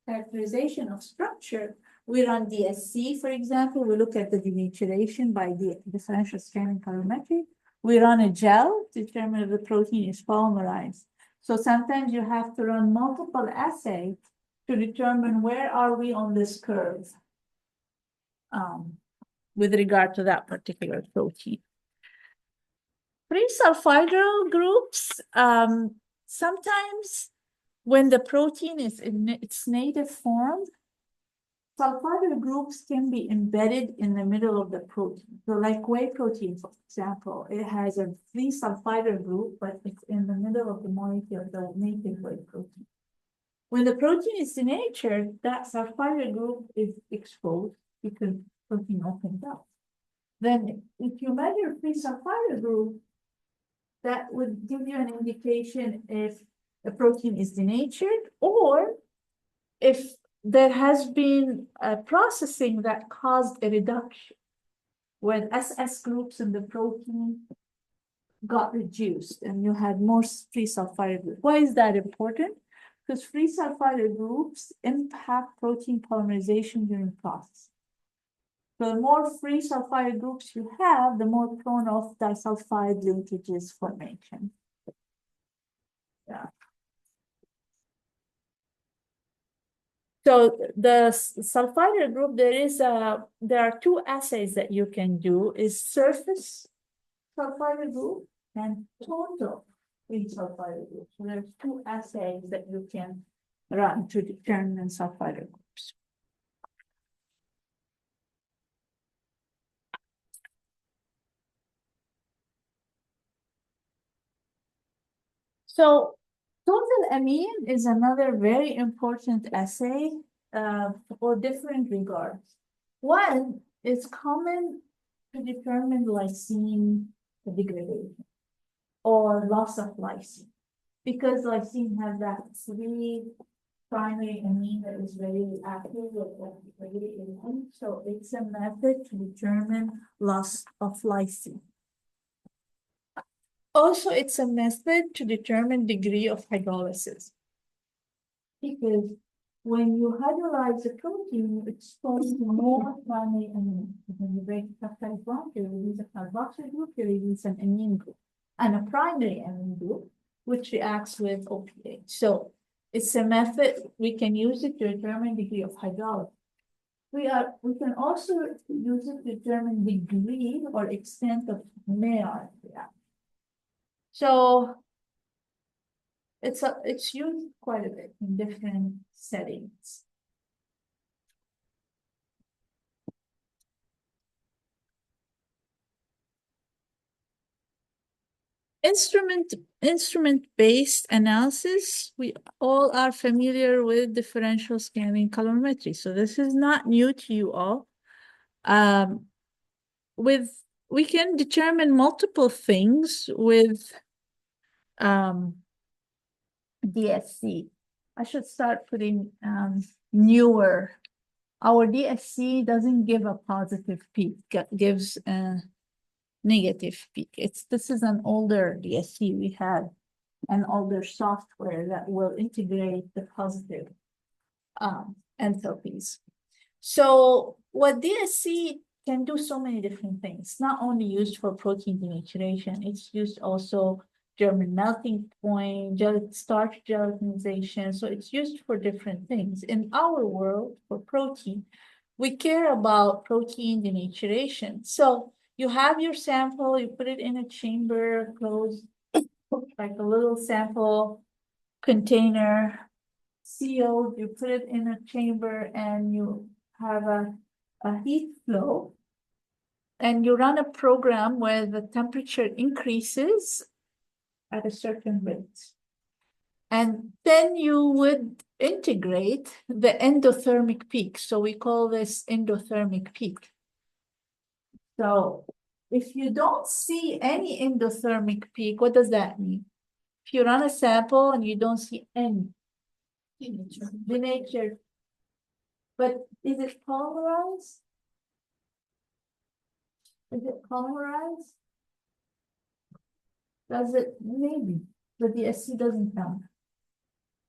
characterization of structure, we run DSC, for example, we look at the denaturation by the differential scanning calorimetry. We run a gel to determine if the protein is polymerized. So sometimes you have to run multiple assays to determine where are we on this curve with regard to that particular protein. Pre-sulfhydryl groups, sometimes when the protein is in its native form, sulfhydryl groups can be embedded in the middle of the protein. So like whey protein, for example, it has a free sulfhydryl group, but it's in the middle of the molecule, the native whey protein. When the protein is denatured, that sulfhydryl group is exposed because protein opens up. Then if you measure free sulfhydryl group, that would give you an indication if the protein is denatured, or if there has been a processing that caused a reduction when SS groups in the protein got reduced and you had more free sulfhydryl groups. Why is that important? Because free sulfhydryl groups impact protein polymerization during processing. So the more free sulfhydryl groups you have, the more prone of disulfide linkages formation. Yeah. So the sulfhydryl group, there are two assays that you can do: is surface sulfhydryl group and total free sulfhydryl group. So there's two assays that you can run to determine sulfhydryl groups. So total amine is another very important assay for different regards. One, it's common to determine lysine degradation or loss of lysine, because lysine has that three primary amine that is very active with, so it's a method to determine loss of lysine. Also, it's a method to determine degree of hydrolysis. Because when you hydrolyze a protein, it's exposed to more primary amine. When you break peptide bond, you release a carboxyl group, you release an amine group, and a primary amine group, which reacts with OPA. So it's a method, we can use it to determine degree of hydrolysis. We can also use it to determine degree or extent of Maillard reaction. So it's used quite a bit in different settings. Instrument-based analysis, we all are familiar with differential scanning calorimetry. So this is not new to you all. We can determine multiple things with DSC. I should start putting newer. Our DSC doesn't give a positive peak, gives a negative peak. This is an older DSC. We had an older software that will integrate the positive enthalpies. So what DSC can do so many different things, not only used for protein denaturation, it's used also German melting point, starch gelatinization. So it's used for different things. In our world, for protein, we care about protein denaturation. So you have your sample, you put it in a chamber, closed, like a little sample container, sealed, you put it in a chamber and you have a heat flow. And you run a program where the temperature increases at a certain rate. And then you would integrate the endothermic peak. So we call this endothermic peak. So if you don't see any endothermic peak, what does that mean? If you run a sample and you don't see any denatured, but is it polarized? Is it polarized? Does it? Maybe, but the SC doesn't count.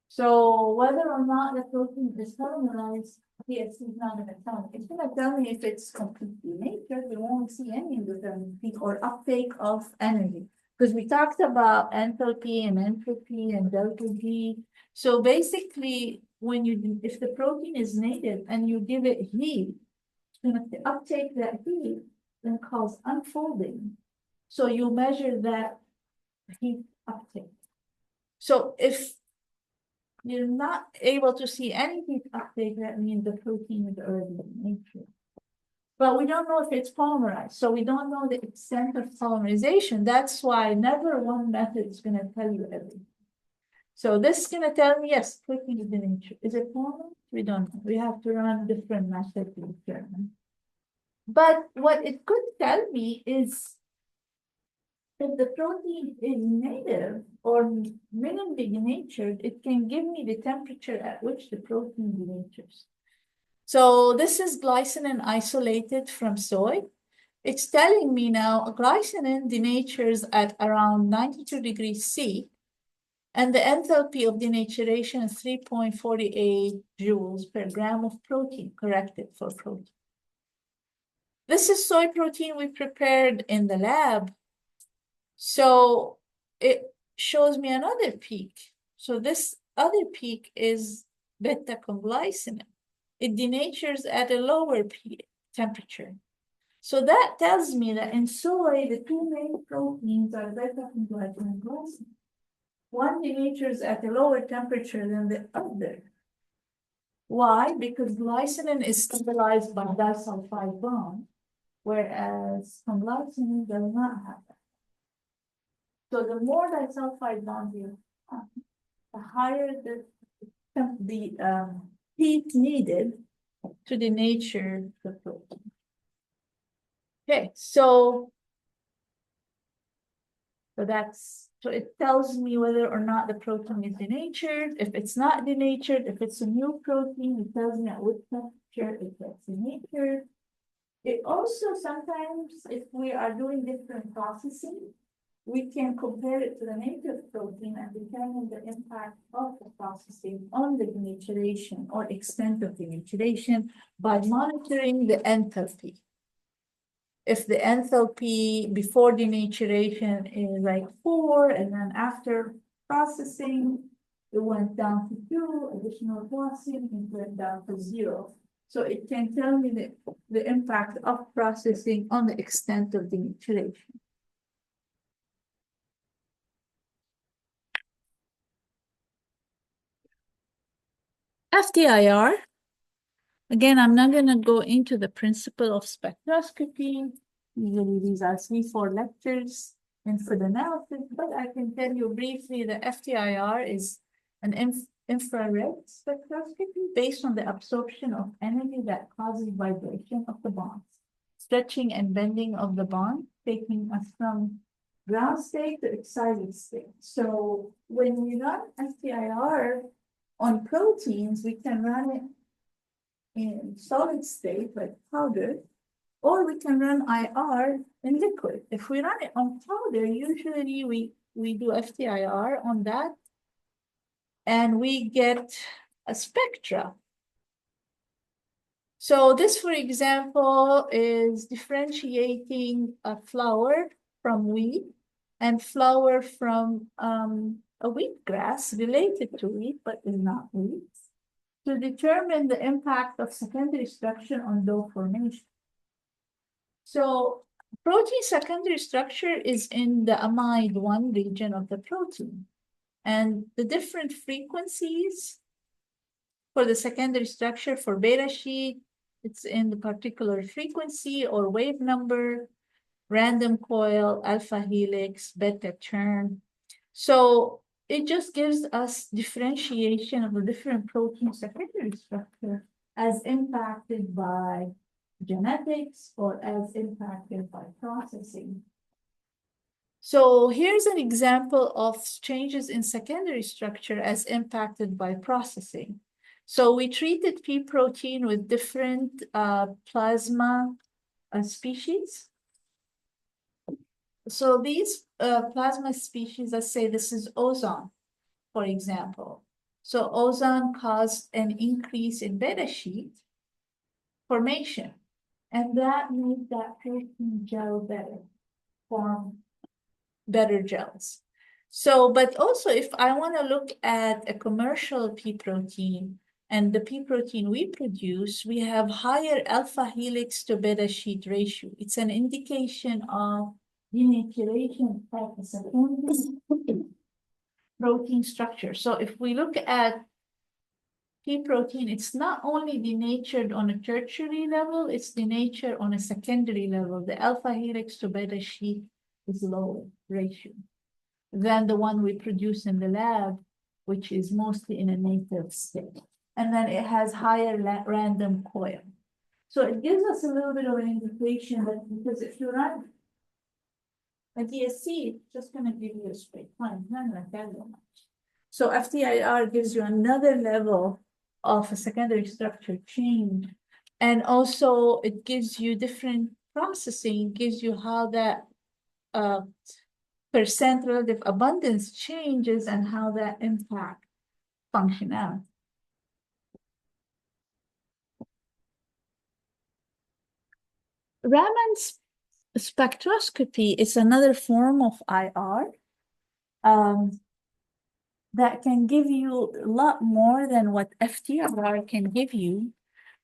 So whether or not the protein is polarized, the SC is not gonna count. It's gonna tell me if it's completely naked. We won't see any endothermic peak or uptake of energy. Because we talked about enthalpy and entropy and delta G. So basically, when you, if the protein is native and you give it heat, it's gonna uptake that heat and cause unfolding. So you measure that heat uptake. So if you're not able to see any heat uptake, that means the protein is already nature. But we don't know if it's polymerized, so we don't know the extent of polymerization. That's why never one method is gonna tell you everything. So this is gonna tell me, yes, protein is nature. Is it polymerized? We don't know. We have to run different methods to determine. But what it could tell me is if the protein is native or minimally denatured, it can give me the temperature at which the protein denatures. So this is glycine isolated from soy. It's telling me now glycine denatures at around 92 degrees C, and the enthalpy of denaturation is 3.48 joules per gram of protein, corrected for protein. This is soy protein we prepared in the lab. So it shows me another peak. So this other peak is beta-conglycine. It denatures at a lower temperature. So that tells me that in soy, the two main proteins are beta-conglycine and glycine. One denatures at a lower temperature than the other. Why? Because glycine is stabilized by disulfide bond, whereas conglysine does not have that. So the more disulfide bond you have, the higher the heat needed to denature the protein. Okay, so it tells me whether or not the protein is denatured. If it's not denatured, if it's a new protein, it tells me at what temperature it gets denatured. It also sometimes, if we are doing different processing, we can compare it to the native protein and determine the impact of the processing on the denaturation or extent of denaturation by monitoring the enthalpy. If the enthalpy before denaturation is like 4, and then after processing, it went down to 2, additional processing, and went down to 0. So it can tell me the impact of processing on the extent of denaturation. FTIR. Again, I'm not going to go into the principle of spectroscopy. Usually these are 3-4 lectures in for the analysis, but I can tell you briefly that FTIR is an infrared spectroscopy based on the absorption of energy that causes vibration of the bonds, stretching and bending of the bond, taking us from ground state to excited state. So when we run FTIR on proteins, we can run it in solid state like powder, or we can run IR in liquid. If we run it on powder, usually we do FTIR on that, and we get a spectra. So this, for example, is differentiating a flower from wheat and flower from a wheatgrass related to wheat, but is not wheat, to determine the impact of secondary structure on dough formation. So protein secondary structure is in the amide 1 region of the protein. And the different frequencies for the secondary structure for beta sheet, it's in the particular frequency or wave number, random coil, alpha helix, beta turn. So it just gives us differentiation of the different protein secondary structure as impacted by genetics or as impacted by processing. So here's an example of changes in secondary structure as impacted by processing. So we treated pea protein with different plasma species. So these plasma species, let's say this is ozone, for example. So ozone caused an increase in beta sheet formation, and that made that protein gel better, form better gels. So, but also if I want to look at a commercial pea protein and the pea protein we produce, we have higher alpha helix to beta sheet ratio. It's an indication of denaturation of the secondary protein structure. So if we look at pea protein, it's not only denatured on a tertiary level, it's denatured on a secondary level. The alpha helix to beta sheet is lower ratio than the one we produce in the lab, which is mostly in a native state. And then it has higher random coil. So it gives us a little bit of an indication that because if you run a DSC, it's just going to give you a straight line, not going to tell you much. So FTIR gives you another level of a secondary structure change. And also it gives you different processing, gives you how that percent relative abundance changes and how that impact functionality. Raman spectroscopy is another form of IR that can give you a lot more than what FTIR can give you.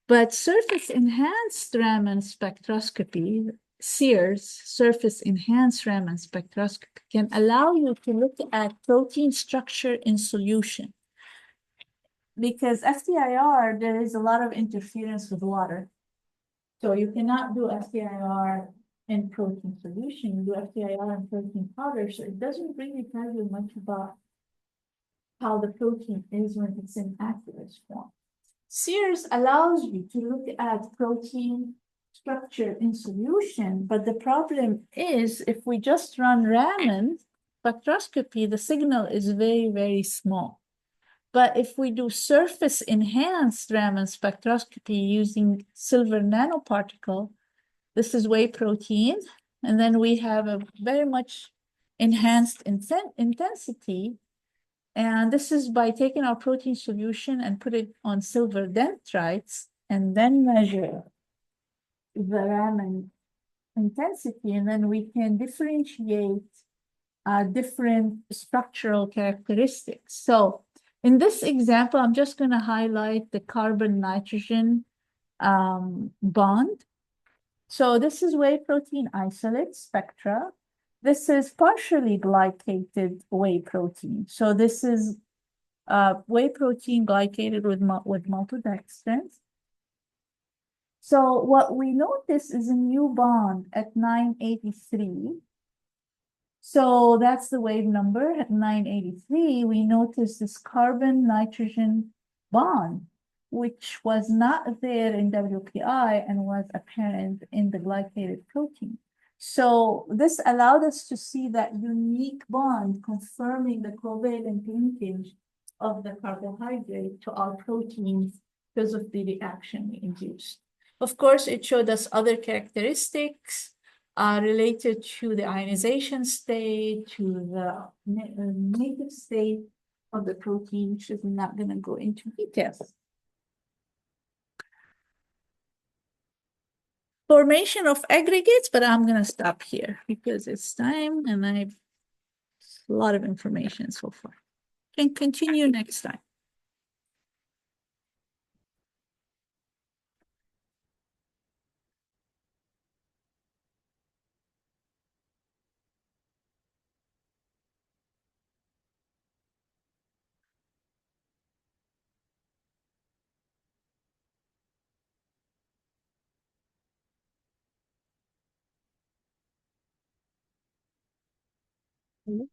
But surface enhanced Raman spectroscopy, SEERS, surface enhanced Raman spectroscopy, can allow you to look at protein structure in solution. Because FTIR, there is a lot of interference with water. So you cannot do FTIR in protein solution, you do FTIR in protein powder, so it doesn't really tell you much about how the protein is when it's in aqueous form. SEERS allows you to look at protein structure in solution, but the problem is if we just run Raman spectroscopy, the signal is very, very small. But if we do surface enhanced Raman spectroscopy using silver nanoparticle, this is whey protein, and then we have a very much enhanced intensity. And this is by taking our protein solution and put it on silver dendrites and then measure the Raman intensity, and then we can differentiate different structural characteristics. So in this example, I'm just going to highlight the carbon-nitrogen bond. So this is whey protein isolate spectra. This is partially glycated whey protein. So this is whey protein glycated with maltodextrins. So what we notice is a new bond at 983. So that's the wave number at 983. We notice this carbon-nitrogen bond, which was not there in WPI and was apparent in the glycated protein. So this allowed us to see that unique bond confirming the covalent linkage of the carbohydrate to our proteins because of the reaction we induced. Of course, it showed us other characteristics related to the ionization state, to the native state of the protein, which is not going to go into details. Formation of aggregates, but I'm going to stop here because it's time and I have a lot of information so far. Can continue next time. Mhm.